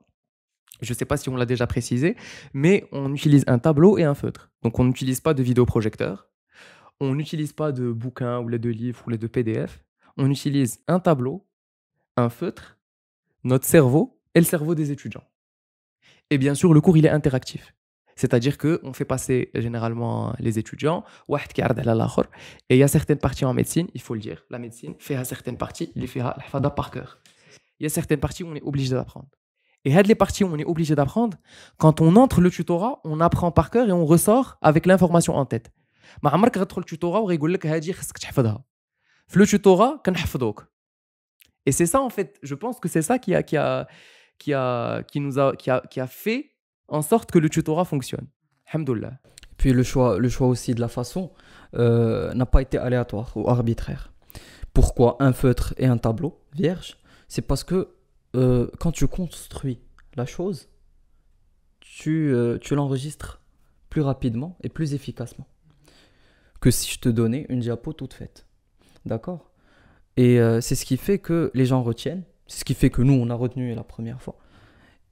je ne sais pas si on l'a déjà précisé, mais on utilise un tableau et un feutre. Donc, on n'utilise pas de vidéoprojecteur, on n'utilise pas de bouquins ou de livres ou de PDF. On utilise un tableau, un feutre, notre cerveau et le cerveau des étudiants. Et bien sûr, le cours, il est interactif. C'est-à-dire qu'on fait passer généralement les étudiants, et il y a certaines parties en médecine, il faut le dire, la médecine fait à certaines parties, il fait par cœur. Il y a certaines parties où on est obligé d'apprendre. Et les parties où on est obligé d'apprendre, quand on entre le tutorat, on apprend par cœur et on ressort avec l'information en tête. ما عمرك غتدخل التوتورا وغيقول لك هذه خصك تحفظها. في le tutorat كنحفظوك. Et c'est ça en fait, je pense que c'est ça qui a fait en sorte que le tutorat fonctionne. Alhamdoulilah. Puis le choix aussi de la façon n'a pas été aléatoire ou arbitraire. Pourquoi un feutre et un tableau vierge? C'est parce que quand tu construis la chose, tu l'enregistres plus rapidement et plus efficacement que si je te donnais une diapo toute faite. D'accord? Et c'est ce qui fait que les gens retiennent, c'est ce qui fait que nous, on a retenu la première fois.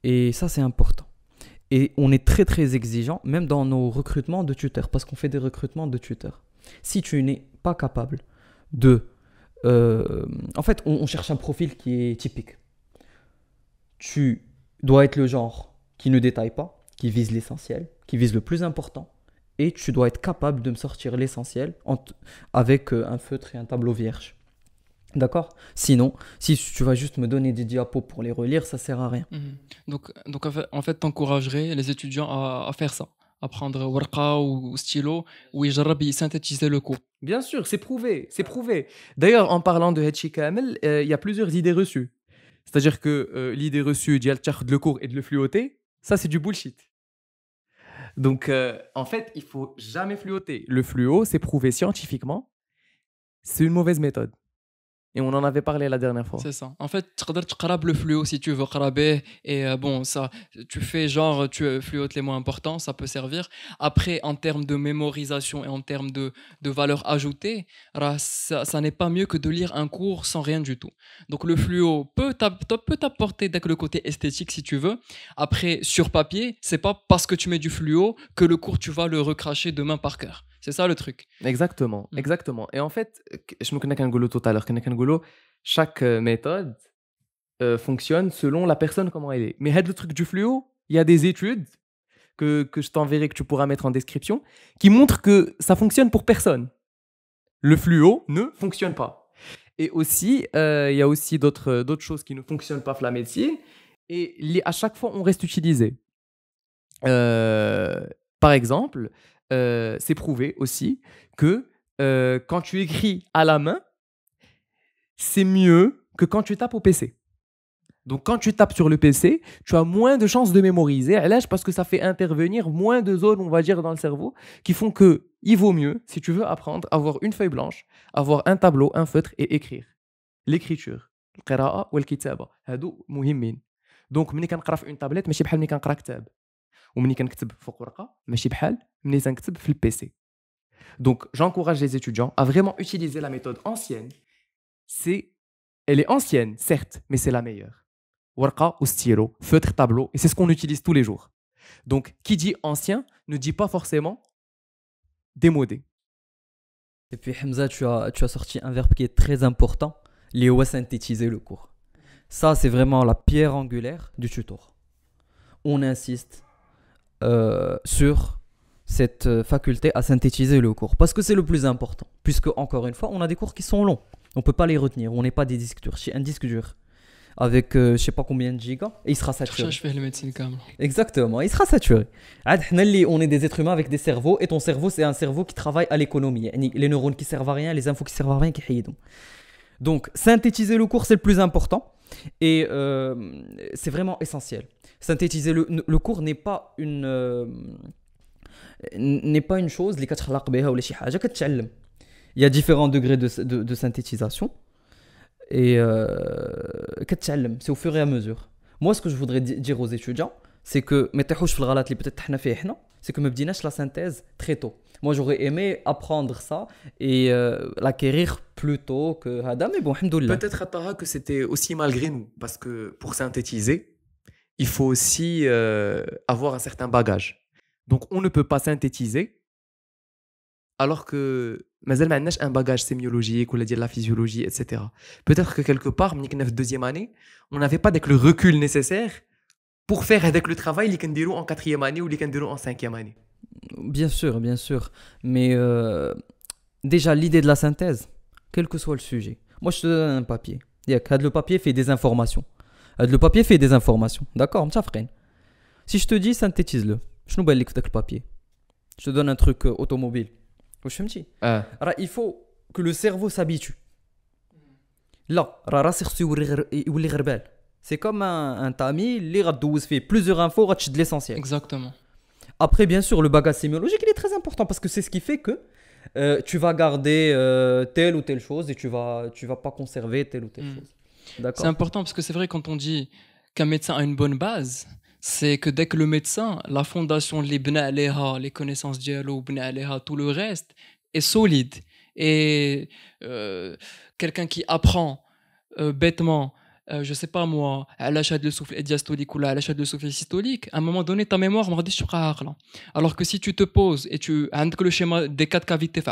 Et ça, c'est important. Et on est très très exigeant, même dans nos recrutements de tuteurs, parce qu'on fait des recrutements de tuteurs. Si tu n'es pas capable de... en fait, on cherche un profil qui est typique. Tu dois être le genre qui ne détaille pas, qui vise l'essentiel, qui vise le plus important. Et tu dois être capable de me sortir l'essentiel avec un feutre et un tableau vierge. D'accord? Sinon, si tu vas juste me donner des diapos pour les relire, ça sert à rien. Donc en fait, t'encouragerais les étudiants à faire ça, à prendre warqa ou stylo, où ils jarrabent synthétiser le cours. Bien sûr, c'est prouvé, c'est prouvé. D'ailleurs, en parlant de Hetchi Kamel, il y a plusieurs idées reçues. C'est-à-dire que l'idée reçue d'y aller le cours et de le fluoter, ça c'est du bullshit. Donc, en fait, il faut jamais fluoter. Le fluo, c'est prouvé scientifiquement, c'est une mauvaise méthode. Et on en avait parlé la dernière fois. C'est ça. En fait, tu peux te le fluo si tu veux qaraber et bon, ça, tu fais genre, tu fluotes les mots importants, ça peut servir. Après, en termes de mémorisation et en termes de valeur ajoutée, ça n'est pas mieux que de lire un cours sans rien du tout. Donc le fluo peut t'apporter le côté esthétique si tu veux. Après, sur papier, c'est pas parce que tu mets du fluo que le cours tu vas le recracher demain par cœur. C'est ça le truc. Exactement, exactement. Et en fait, je me connais qu'un golo tout à l'heure, chaque méthode fonctionne selon la personne comment elle est. Mais le truc du fluo, il y a des études que je t'enverrai, que tu pourras mettre en description, qui montrent que ça fonctionne pour personne. Le fluo ne fonctionne pas. Et aussi, il y a aussi d'autres choses qui ne fonctionnent pas dans la médecine et à chaque fois, on reste utilisé. Par exemple, c'est prouvé aussi que quand tu écris à la main, c'est mieux que quand tu tapes au PC. Donc quand tu tapes sur le PC, tu as moins de chances de mémoriser. Parce que ça fait intervenir moins de zones, on va dire, dans le cerveau, qui font que il vaut mieux, si tu veux apprendre, avoir une feuille blanche, avoir un tableau, un feutre et écrire. L'écriture. القراءة والكتابة. هادو مهمين. دونك ملي كنقرا في اون تابلت ماشي بحال ملي كنقرا كتاب وملي كنكتب فوق ورقه ماشي بحال ملي تنكتب في البيسي. Donc j'encourage les étudiants à vraiment utiliser la méthode ancienne. Elle est ancienne certes, mais c'est la meilleure. Warqa ou stylo, feutre, tableau, et c'est ce qu'on utilise tous les jours. Donc qui dit ancien ne dit pas forcément démodé. Et puis Hamza, tu as sorti un verbe qui est très important, lié à synthétiser le cours. Ça, c'est vraiment la pierre angulaire du tutor. On insiste sur cette faculté à synthétiser le cours. Parce que c'est le plus important. Puisque, encore une fois, on a des cours qui sont longs. On ne peut pas les retenir. On n'est pas des disques durs. Un disque dur avec je ne sais pas combien de gigas, et il sera saturé. Je fais le médecine quand même. Exactement, il sera saturé. On est des êtres humains avec des cerveaux, et ton cerveau, c'est un cerveau qui travaille à l'économie. Les neurones qui servent à rien, les infos qui servent à rien, qui hayidou. Donc, synthétiser le cours, c'est le plus important. Et c'est vraiment essentiel. Synthétiser le cours n'est pas une chose اللي كتخلق بها ولا شي حاجه كتعلم. Il y a différents degrés de synthétisation et كتعلم, c'est au fur et à mesure. Moi, ce que je voudrais dire aux étudiants, c'est que ما تحوش في الغلط اللي peut-être حنا فيه حنا, c'est que ما بديناش la synthèse très tôt. Moi, j'aurais aimé apprendre ça et l'acquérir plus tôt que hada, mais bon, alhamdoulilah. Peut-être Taha, que c'était aussi malgré nous, parce que pour synthétiser, il faut aussi avoir un certain bagage. Donc on ne peut pas synthétiser alors que mazal ma عندناش un bagage sémiologique ou la physiologie, etc. Peut-être que quelque part, ملي كنا في deuxième année, on n'avait pas avec le recul nécessaire pour faire avec le travail اللي كنديرو en quatrième année ou اللي كنديرو en cinquième année. Bien sûr. Mais déjà, l'idée de la synthèse, quel que soit le sujet. Moi, je te donne un papier. Le papier fait des informations. Le papier fait des informations. D'accord, m'tafrine. Si je te dis synthétise-le, je nous baille avec le papier. Je te donne un truc automobile. Il faut que le cerveau s'habitue. Là, c'est comme un tamis, il fait plusieurs infos, il l'essentiel. Exactement. Après, bien sûr, le bagage sémiologique, il est très important parce que c'est ce qui fait que tu vas garder telle ou telle chose et tu vas pas conserver telle ou telle chose. D'accord. C'est important parce que c'est vrai, quand on dit qu'un médecin a une bonne base, c'est que dès que le médecin, la fondation, les connaissances dialo, tout le reste est solide. Et quelqu'un qui apprend bêtement, je sais pas moi, à l'achat de souffle diastolique ou à l'achat de souffle systolique, à un moment donné, ta mémoire me dit alors que si tu te poses et tu as le schéma des 4 cavités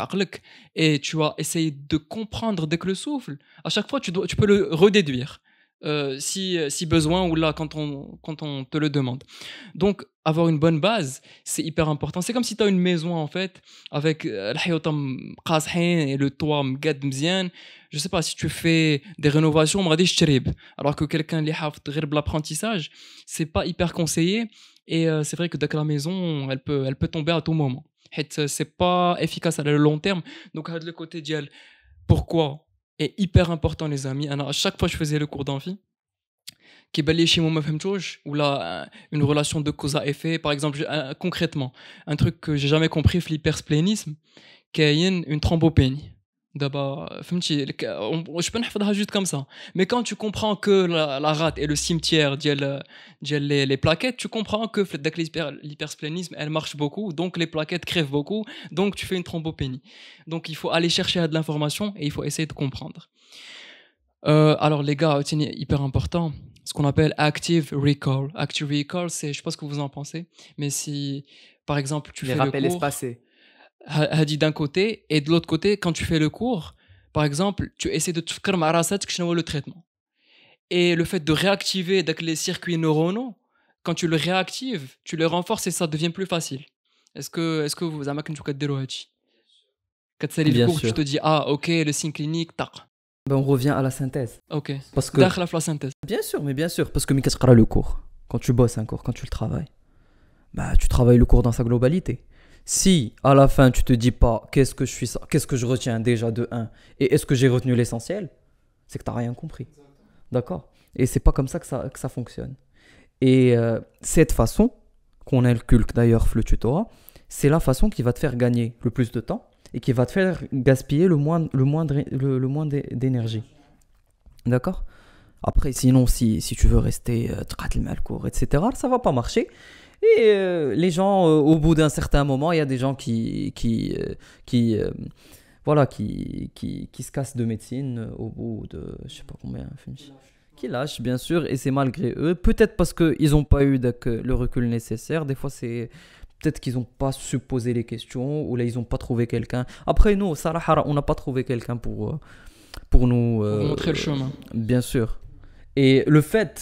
et tu vas essayer de comprendre dès que le souffle, à chaque fois tu peux le redéduire. Si besoin ou là quand on te le demande. Donc avoir une bonne base, c'est hyper important. C'est comme si tu as une maison en fait avec et le toit مقاد مزيان. Je sais pas, si tu fais des rénovations, alors que quelqu'un qui a l'apprentissage, c'est pas hyper conseillé et c'est vrai que dès que la maison, elle peut tomber à tout moment. C'est pas efficace à le long terme. Donc le côté dial, pourquoi est hyper important les amis. À chaque fois que je faisais le cours d'amphi, ou là une relation de cause à effet, par exemple concrètement un truc que j'ai jamais compris, l'hypersplénisme, qui est une thrombopénie. D'abord, je peux pas juste comme ça. Mais quand tu comprends que la rate est le cimetière les plaquettes, tu comprends que l'hypersplénisme elle marche beaucoup, donc les plaquettes crèvent beaucoup, donc tu fais une thrombopénie. Donc il faut aller chercher de l'information et il faut essayer de comprendre. Alors les gars, c'est hyper important, ce qu'on appelle active recall. Active recall, c'est, je sais pas ce que vous en pensez, mais si par exemple tu fais le cours, les rappels espacés. Hadi d'un côté, et de l'autre côté, quand tu fais le cours, par exemple, tu essaies de te faire le traitement. Et le fait de réactiver les circuits neuronaux, quand tu le réactives, tu le renforces et ça devient plus facile. Est-ce que vous avez quand tu lis le cours, tu te dis ah ok, le signe clinique, tac. Ben, on revient à la synthèse. Ok. Parce que la synthèse. Bien sûr, parce que quand tu lis le cours, quand tu bosses un cours, quand tu le travailles, bah tu travailles le cours dans sa globalité. Si à la fin tu te dis pas qu'est-ce que je retiens déjà de 1 et est-ce que j'ai retenu l'essentiel, c'est que tu n'as rien compris. D'accord. Et c'est pas comme ça que ça fonctionne. Et cette façon qu'on inculque d'ailleurs le tutorat, c'est la façon qui va te faire gagner le plus de temps et qui va te faire gaspiller le moins d'énergie. D'accord. Après, sinon, si tu veux rester تقاتل مع الكور, etc., ça va pas marcher. Et les gens, au bout d'un certain moment, il y a des gens voilà, qui se cassent de médecine au bout de, je sais pas combien, qui lâchent, bien sûr, et c'est malgré eux. Peut-être parce qu'ils n'ont pas eu le recul nécessaire. Des fois, c'est peut-être qu'ils n'ont pas su poser les questions, ou là, ils n'ont pas trouvé quelqu'un. Après, nous, Sarah, on n'a pas trouvé quelqu'un pour nous... Pour montrer le chemin. Bien sûr. Et le fait,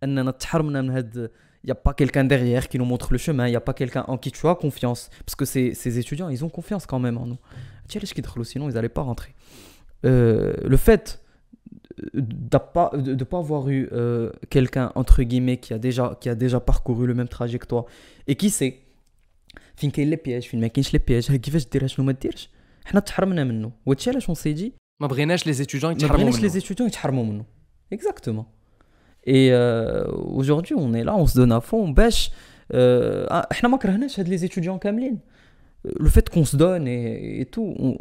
il n'y a pas quelqu'un derrière qui nous montre le chemin, il n'y a pas quelqu'un en qui tu as confiance. Parce que ces étudiants, ils ont confiance quand même en nous. Sinon, ils n'allaient pas rentrer. Le fait de ne pas avoir eu quelqu'un, entre guillemets, qui a déjà parcouru le même trajet que toi, et qui sait, فين كاين لي بياج فين ما كاينش لي بياج كيفاش ديرها شنو ما ديرش حنا تحرمنا منه وهادشي علاش اون سي دي ما بغيناش les étudiants ما يتحرموا بغيناش منه. les étudiants يتحرموا منه exactement. Et aujourd'hui on est là, on se donne à fond باش احنا ما كرهناش هاد les étudiants كاملين. Le fait qu'on se donne et tout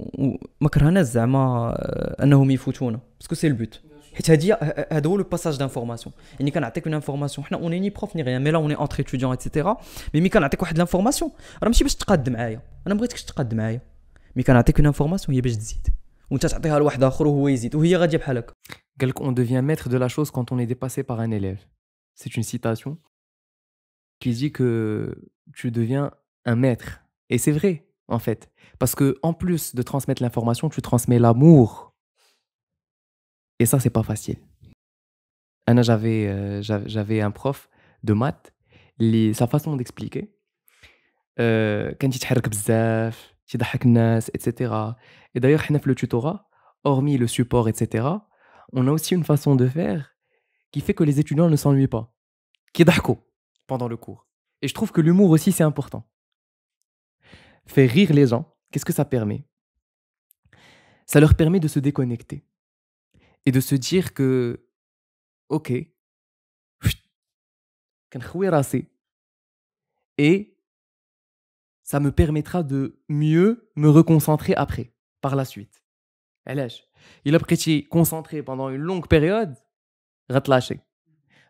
ما كرهناش زعما انهم يفوتونا parce que c'est le but. حيت هذا هو le passage d'information. يعني كنعطيك une information حنا on est ni prof ni rien mais là on est entre étudiants etc. mais مي كنعطيك واحد l'information راه ماشي باش تقاد معايا, انا ما بغيتكش تقاد معايا, مي كنعطيك une information هي باش تزيد وانت تعطيها لواحد اخر وهو يزيد وهي غاديه بحال هكا. قال لك on devient maître de la chose quand on est dépassé par un élève. C'est une citation qui dit que tu deviens un maître. Et c'est vrai, en fait. Parce que en plus de transmettre l'information, tu transmets l'amour. Et ça, c'est pas facile. Anna, j'avais un prof de maths, sa façon d'expliquer, كان يتحرك بزاف, يضحك الناس, etc. Et d'ailleurs, حنا في le tutorat, hormis le support, etc., on a aussi une façon de faire qui fait que les étudiants ne s'ennuient pas, qui يضحكوا pendant le cours. Et je trouve que l'humour aussi, c'est important. Faire rire les gens, qu'est-ce que ça permet? Ça leur permet de se déconnecter et de se dire que, ok, et ça me permettra de mieux me reconcentrer après, par la suite. Il a prêté concentré pendant une longue période, lâché.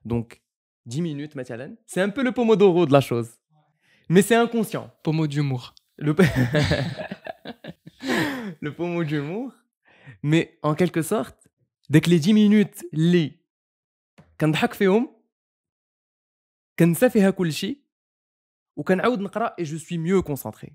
Donc, 10 minutes, مثلا, c'est un peu le pomodoro de la chose. Mais c'est inconscient. Pommeau d'humour. Le pommeau d'humour. Mais en quelque sorte, dès que les 10 minutes, كنضحك فيهم, كنسى فيها كل شيء, وكنعاود نقرا et je suis mieux concentré.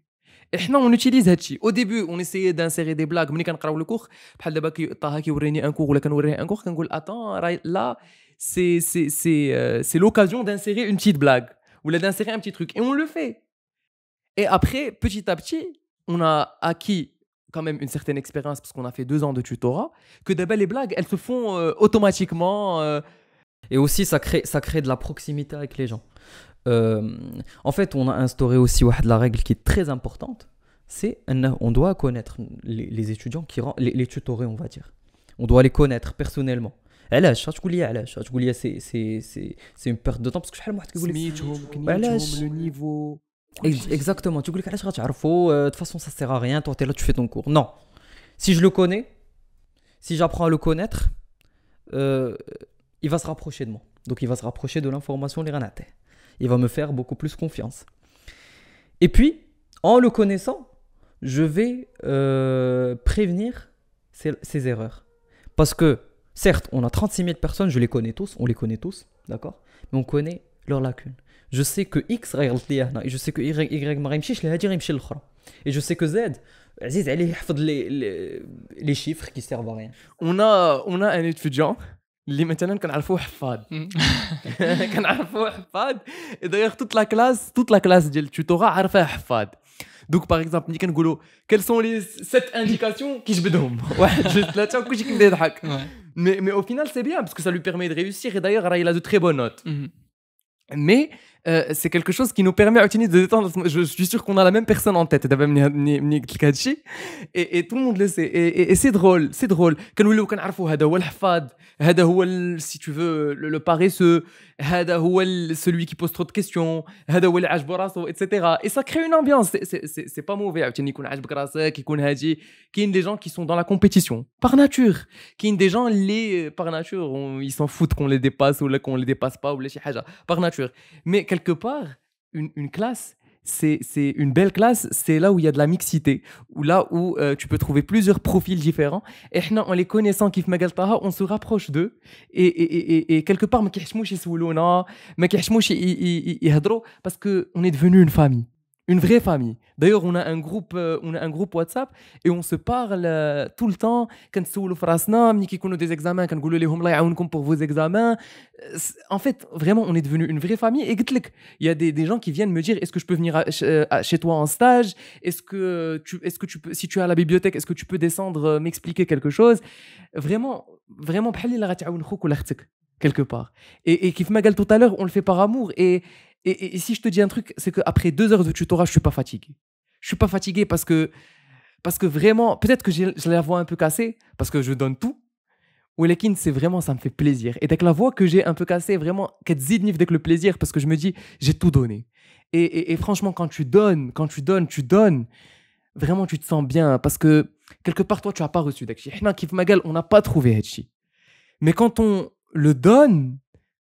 Et حنا on utilise هادشي. Au début, on essayait d'insérer des blagues. ملي كنقراو le cours, بحال دابا طه كيوريني un cours ولا كنوريه un cours, كنقول attends, là c'est l'occasion d'insérer une petite blague ou d'insérer un petit truc. Et on le fait. Et après, petit à petit, on a acquis quand même une certaine expérience parce qu'on a fait 2 ans de tutorat, que d'abord les blagues, elles se font automatiquement. Et aussi, ça crée de la proximité avec les gens. En fait, on a instauré aussi la règle qui est très importante, c'est on doit connaître les étudiants, les tutorés, on va dire. On doit les connaître personnellement. علاش تقول لي علاش تقول لي c'est une perte de temps parce que شحال من واحد كيقول لي علاش le niveau. Exactement, tu dis que de toute façon ça sert à rien, toi t'es là, tu fais ton cours. Non, si je le connais, si j'apprends à le connaître, il va se rapprocher de moi. Donc il va se rapprocher de l'information, il va me faire beaucoup plus confiance. Et puis, en le connaissant, je vais prévenir ces erreurs. Parce que, certes, on a 36 000 personnes, je les connais tous, on les connaît tous, d'accord? Mais on connaît leurs lacunes. Je sais que X غيغلط ليا هنا, et je sais que Y ما غيمشيش لهادي غيمشي للأخرى. Et je sais que Z عزيز عليه يحفظ les chiffres qui servent à rien. On a un étudiant اللي مثلا كنعرفوه حفاظ. كنعرفوه حفاظ. Et d'ailleurs toute la classe ديال التوتورا عارفاه حفاظ. Donc par exemple ملي كنقولوا quelles sont les 7 indications كيجبدهم 1 2 3 وكلشي كيبدا يضحك. Mais au final c'est bien parce que ça lui permet de réussir et d'ailleurs il a de très bonnes notes. Mais c'est quelque chose qui nous permet de détendre. Je suis sûr qu'on a la même personne en tête. Et tout le monde le sait. Et c'est drôle, c'est drôle. كنوليو كنعرفوا هذا هو الحفاظ، هذا هو si tu veux le paresseux، هذا هو celui qui pose trop de questions، هذا هو اللي عاجبو راسو etc. Et ça crée une ambiance. C'est pas mauvais. عاوتاني يكون عاجبك راسك، يكون هادي. كاين des gens qui sont dans la compétition par nature. كاين des gens les par nature ils s'en foutent qu'on les dépasse ou là qu'on les dépasse pas ou les شي حاجة par nature. Mais quelque part, une classe, c'est une belle classe, c'est là où il y a de la mixité, ou là où tu peux trouver plusieurs profils différents. Et en les connaissant, on se rapproche d'eux. Et quelque part, parce qu'on est devenu une famille. Une vraie famille. D'ailleurs, on a un groupe WhatsApp et on se parle tout le temps. Quand nous avons des examens, quand nous avons pour vos examens. En fait, vraiment, on est devenu une vraie famille. Et il y a des gens qui viennent me dire, est-ce que je peux venir chez toi en stage? Est-ce que tu peux, si tu es à la bibliothèque, est-ce que tu peux descendre m'expliquer quelque chose? Vraiment, quelque part. Et Kif Magal tout à l'heure, on le fait par amour. Et si je te dis un truc, c'est qu'après 2 heures de tutorat, je suis pas fatigué. Je suis pas fatigué parce que vraiment, peut-être que j'ai la voix un peu cassée parce que je donne tout. Ou lekin, c'est vraiment, ça me fait plaisir. Et dès que la voix que j'ai un peu cassée, vraiment, qu'elle zidnif dès que le plaisir parce que je me dis, j'ai tout donné. Et franchement, quand tu donnes, vraiment, tu te sens bien parce que quelque part, toi, tu as pas reçu d'Akshi. Kif Magal, on n'a pas trouvé Hachi. Mais quand on le donne,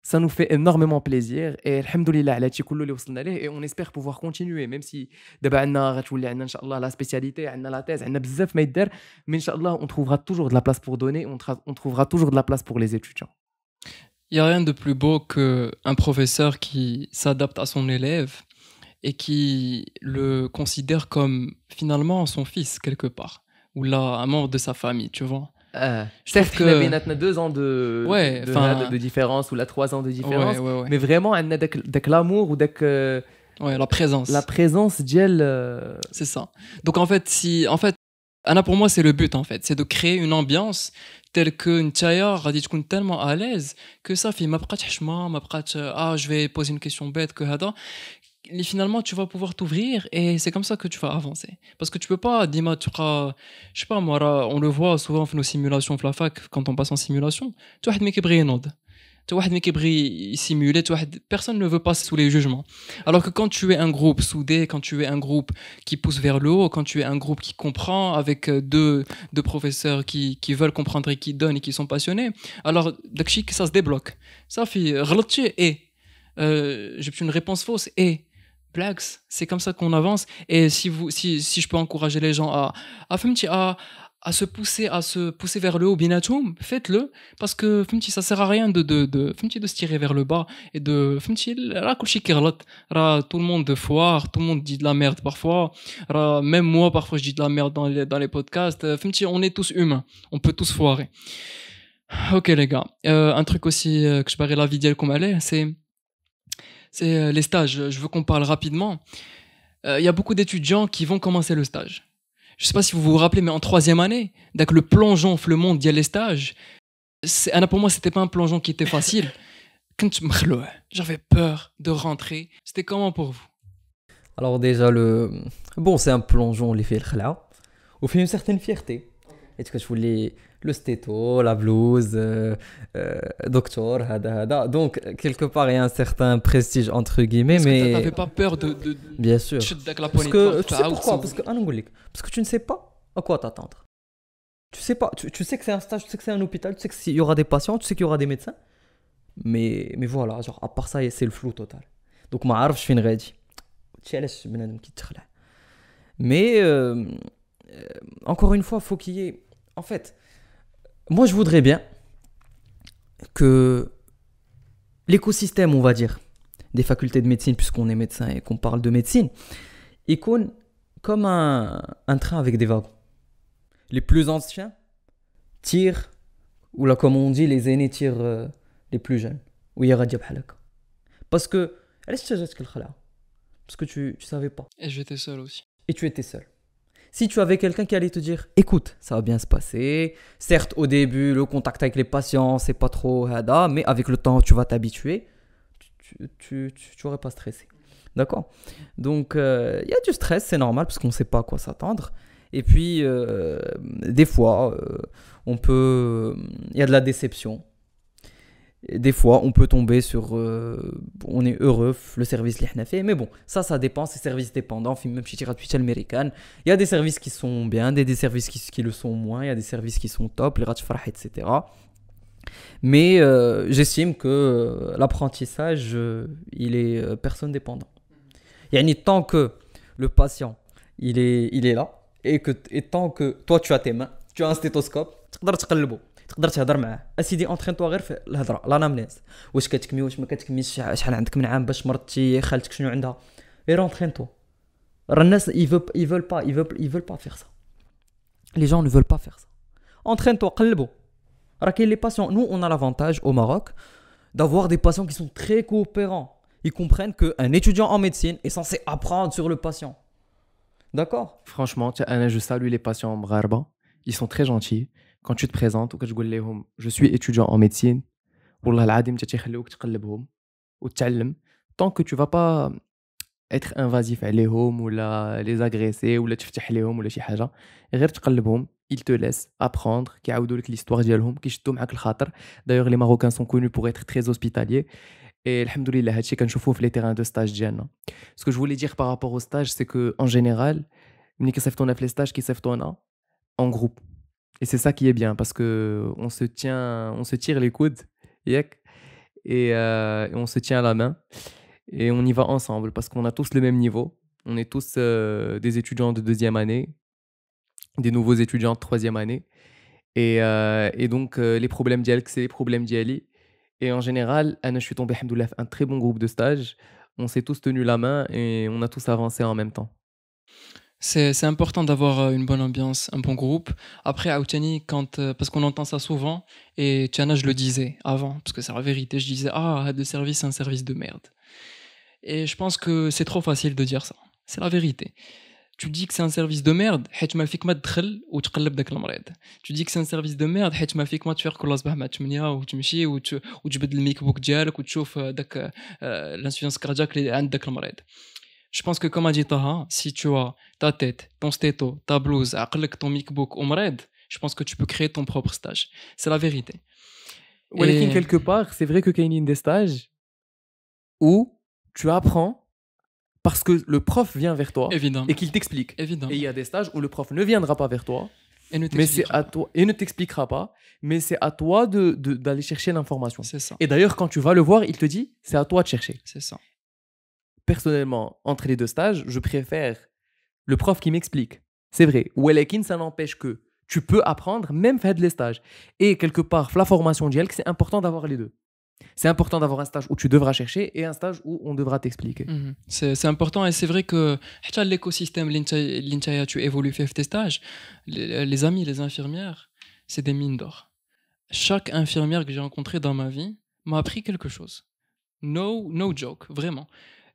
ça nous fait énormément plaisir et alhamdoulilah ala ti kullu li وصلنا ليه et on espère pouvoir continuer même si دابا عندنا غتولي عندنا ان شاء الله la spécialité عندنا la thèse عندنا بزاف ما يدار mais ان شاء الله on trouvera toujours de la place pour donner, on trouvera toujours de la place pour les étudiants. Il y a rien de plus beau qu'un professeur qui s'adapte à son élève et qui le considère comme finalement son fils quelque part ou là un membre de sa famille, tu vois. Certes que il y a 2 ans de différence ou 3 ans de différence, ouais. mais vraiment on a l'amour ou la présence. La présence d'elle c'est ça. Donc en fait Anna pour moi c'est le but en fait, c'est de créer une ambiance telle que Ntaya غادي تكون tellement à l'aise que ça fait ما بقات حشمه ما بقات je vais poser une question bête que هذا. Et finalement tu vas pouvoir t'ouvrir et c'est comme ça que tu vas avancer parce que tu peux pas Dima tu feras je sais pas moi on le voit souvent dans nos simulations la fac quand on passe en simulation tu واحد مي كيبغي ينوض tu واحد مي كيبغي simuler tu واحد personne ne veut pas sous les jugements alors que quand tu es un groupe soudé quand tu es un groupe qui pousse vers le haut quand tu es un groupe qui comprend avec deux professeurs qui veulent comprendre et qui donnent et qui sont passionnés alors داكشي ça se débloque ça fait غلطتي et j'ai une réponse fausse et Blacks, c'est comme ça qu'on avance et si je peux encourager les gens à se pousser vers le haut binatoum, faites-le parce que ça sert à rien de se tirer vers le bas et de tout le monde foire, tout le monde dit de la merde parfois, même moi parfois je dis de la merde dans les podcasts, on est tous humains, on peut tous foirer. OK les gars, un truc aussi que je parie la vidéo comme elle est, c'est les stages. Je veux qu'on parle rapidement. Il y a beaucoup d'étudiants qui vont commencer le stage. Je ne sais pas si vous vous rappelez, mais en 3e année, dès que le plongeon fait le monde, il y a les stages. Pour moi, ce n'était pas un plongeon qui était facile. J'avais peur de rentrer. C'était comment pour vous? Alors déjà, c'est un plongeon, les fait le au fait une certaine fierté. Est-ce que je voulais le stéto, la blouse, docteur, donc quelque part il y a un certain prestige entre guillemets. Est-ce mais que t'avais pas peur de bien sûr parce que tu sais pourquoi parce que tu ne sais pas à quoi t'attendre. Tu sais pas, tu sais que c'est un stage, tu sais que c'est un hôpital, tu sais qu'il y aura des patients, tu sais qu'il y aura des médecins, mais voilà, genre à part ça c'est le flou total. Donc ما عارفش فين غادي تشالش بنادم كيتخلع. Mais encore une fois, faut qu'il y ait en fait. Moi, je voudrais bien que l'écosystème, on va dire, des facultés de médecine, puisqu'on est médecin et qu'on parle de médecine, icône comme un train avec des wagons. Les plus anciens tirent, ou là, comme on dit, les aînés tirent les plus jeunes. Ou parce que, parce que tu savais pas. Et j'étais seul aussi. Et tu étais seul. Si tu avais quelqu'un qui allait te dire écoute, ça va bien se passer, certes au début le contact avec les patients c'est pas trop hada, mais avec le temps tu vas t'habituer, tu aurais pas stressé. D'accord? Donc, il y a du stress, c'est normal, parce qu'on ne sait pas à quoi s'attendre. Et puis, des fois, il y a de la déception. Et des fois, on peut tomber sur. On est heureux, le service li hna fait. Mais bon, ça dépend, c'est service dépendant. Même si tu es américaine, il y a des services qui sont bien, des services qui le sont moins, il y a des services qui sont top, les rats etc. Mais j'estime que l'apprentissage, il est personne dépendant. Yani, tant que le patient, il est là, et tant que toi, tu as tes mains, tu as un stéthoscope, تقدر تقلبه. تقدر تهضر معاه اسيدي اونترين غير في الهضره لانامنيز واش كتكمي واش ما كتكميش شحال عندك من عام باش مرضتي خالتك شنو عندها غير اونترين تو راه الناس ils veulent pas faire ça les gens ne veulent pas faire ça entraîne toi قلبو راه كاين لي patients nous on a l'avantage au Maroc d'avoir des patients qui sont très coopérants ils comprennent qu'un étudiant en médecine est censé apprendre sur le patient d'accord Franchement, je salue les patients mgharba. Ils sont très gentils. Quand tu te présentes ou que تقول لهم je suis étudiant en médecine, والله العظيم تيخليوك تقلبهم وتتعلم tant que tu vas pas être invasif عليهم ولا les agresser ولا تفتح ليهم ولا شي حاجه غير تقلبهم ils te laissent apprendre كيعاودوا لك l'histoire ديالهم كيشدوا معاك الخاطر. D'ailleurs les Marocains sont connus pour être très hospitaliers et alhamdoulilah هادشي كنشوفوه في les terrains de stage ديالنا. Ce que je voulais dire par rapport au stage c'est que en général ملي كيصيفطونا في les stages كيصيفطونا en groupe. Et c'est ça qui est bien parce que on se tire les coudes et on se tient à la main et on y va ensemble parce qu'on a tous le même niveau. On est tous des étudiants de deuxième année, des nouveaux étudiants de troisième année. Et donc les problèmes d'IELC, c'est les problèmes d'IELI. Et en général, je suis tombé alhamdoulilah, un très bon groupe de stage. On s'est tous tenu la main et on a tous avancé en même temps. C'est important d'avoir une bonne ambiance, un bon groupe. Après, Aoutani, parce qu'on entend ça souvent, et Tiana, je le disais avant, parce que c'est la vérité, je disais, le service, c'est un service de merde. Et je pense que c'est trop facile de dire ça. C'est la vérité. Tu dis que c'est un service de merde, حيت ما فيك ما تدخل وتقلب داك المريض. Tu dis que c'est un service de merde حيت ما فيك ما تفيق كل صباح مع 8 وتمشي وتجبد الميك بوك ديالك وتشوف داك الانسفيونس كاردياك اللي عند داك المريض. Je pense que comme a dit Taha, si tu as ta tête, ton stéto, ta blouse, ton micbook ou mred, je pense que tu peux créer ton propre stage. C'est la vérité. Et quelque part, c'est vrai que qu'il y a des stages où tu apprends parce que le prof vient vers toi Évidemment. Et qu'il t'explique. Évidemment. Et il y a des stages où le prof ne viendra pas vers toi et ne t'expliquera pas, mais c'est à toi d'aller chercher l'information. C'est ça. Et d'ailleurs, quand tu vas le voir, il te dit, c'est à toi de chercher. C'est ça. Personnellement, entre les deux stages, je préfère le prof qui m'explique. C'est vrai. Walakin, ça n'empêche que tu peux apprendre même faire les stages. Et quelque part, la formation d'IELC, c'est important d'avoir les deux. C'est important d'avoir un stage où tu devras chercher et un stage où on devra t'expliquer. C'est important et c'est vrai que l'écosystème tu évolues fait tes stages, les amis, les infirmières, c'est des mines d'or. Chaque infirmière que j'ai rencontrée dans ma vie m'a appris quelque chose. No joke, vraiment.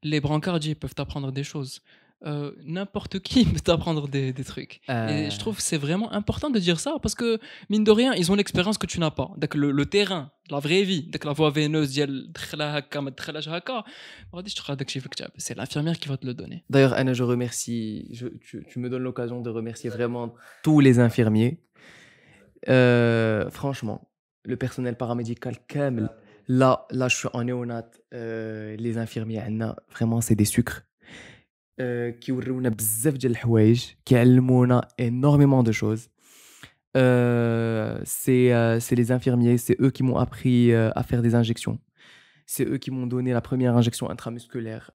Les brancardiers peuvent t'apprendre des choses. N'importe qui peut t'apprendre des trucs. Et je trouve que c'est vraiment important de dire ça parce que, mine de rien, ils ont l'expérience que tu n'as pas. Donc, le terrain, la vraie vie, la voie veineuse, c'est l'infirmière qui va te le donner. D'ailleurs, Anna, je remercie, tu me donnes l'occasion de remercier vraiment tous les infirmiers. Franchement, le personnel paramédical, kamel. Là, je suis en néonat. Les infirmiers, vraiment, c'est des sucres. Qui ورونا بزاف ديال الحوايج كيعلمونا énormément de choses. C'est les infirmiers, c'est eux qui m'ont appris à faire des injections. C'est eux qui m'ont donné la première injection intramusculaire.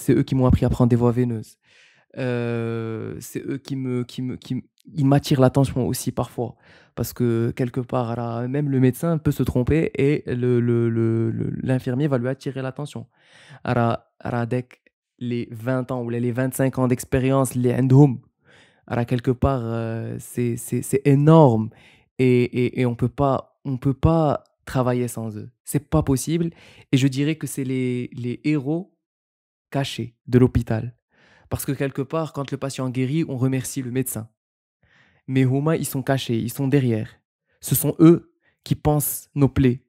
C'est eux qui m'ont appris à prendre des voies veineuses. C'est eux ils m'attirent l'attention aussi parfois parce que quelque part même le médecin peut se tromper et l'infirmier va lui attirer l'attention. Les 20 ans ou les 25 ans d'expérience les عندهم quelque part c'est énorme et on peut pas travailler sans eux. C'est pas possible et je dirais que c'est les héros cachés de l'hôpital parce que quelque part quand le patient guérit on remercie le médecin mais huma ils sont cachés, ils sont derrière. Ce sont eux qui pansent nos plaies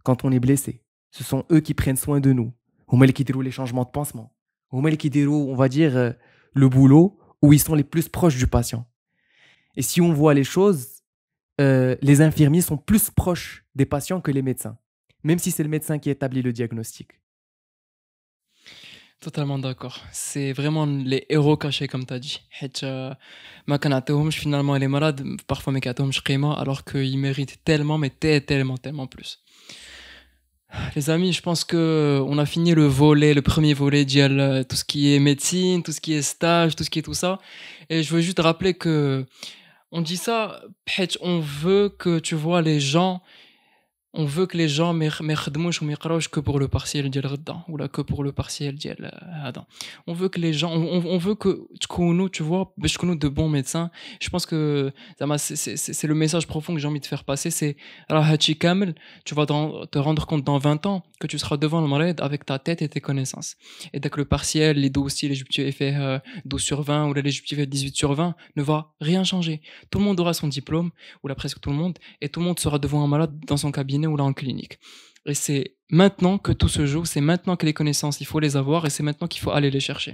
quand on est blessé. Ce sont eux qui prennent soin de nous هما اللي كيديروا les changements de pansement. هما اللي كيديروا, on va dire, le boulot où ils sont les plus proches du patient. Et si on voit les choses, les infirmiers sont plus proches des patients que les médecins, même si c'est le médecin qui établit le diagnostic. Totalement d'accord. C'est vraiment les héros cachés, comme tu as dit. ما كنعطيوهمش finalement les malades, parfois ما كيعطيوهمش قيمة, alors qu'ils méritent tellement, mais tellement plus. Les amis, je pense que on a fini le premier volet ديال tout ce qui est médecine, tout ce qui est stage, tout ce qui est tout ça. Et je veux juste rappeler que on dit ça, on veut que tu vois les gens ما يخدموش وما يقراوش que pour le partiel ديال غدا ولا que pour le partiel ديال هذا. On veut que les gens on veut que تكونوا, tu vois, باش تكونوا de bons médecins. Je pense que c'est le message profond que j'ai envie de faire passer, c'est راه هادشي كامل tu vas te rendre compte dans 20 ans que tu seras devant le malade avec ta tête et tes connaissances. Et dès que le partiel, les dossiers, les JPTE fait 12/20 ou les JPTE fait 18/20 ne va rien changer. Tout le monde aura son diplôme, ou là presque tout le monde, et tout le monde sera devant un malade dans son cabinet ou là en clinique. Et c'est maintenant que tout se joue, c'est maintenant que les connaissances, il faut les avoir, et c'est maintenant qu'il faut aller les chercher.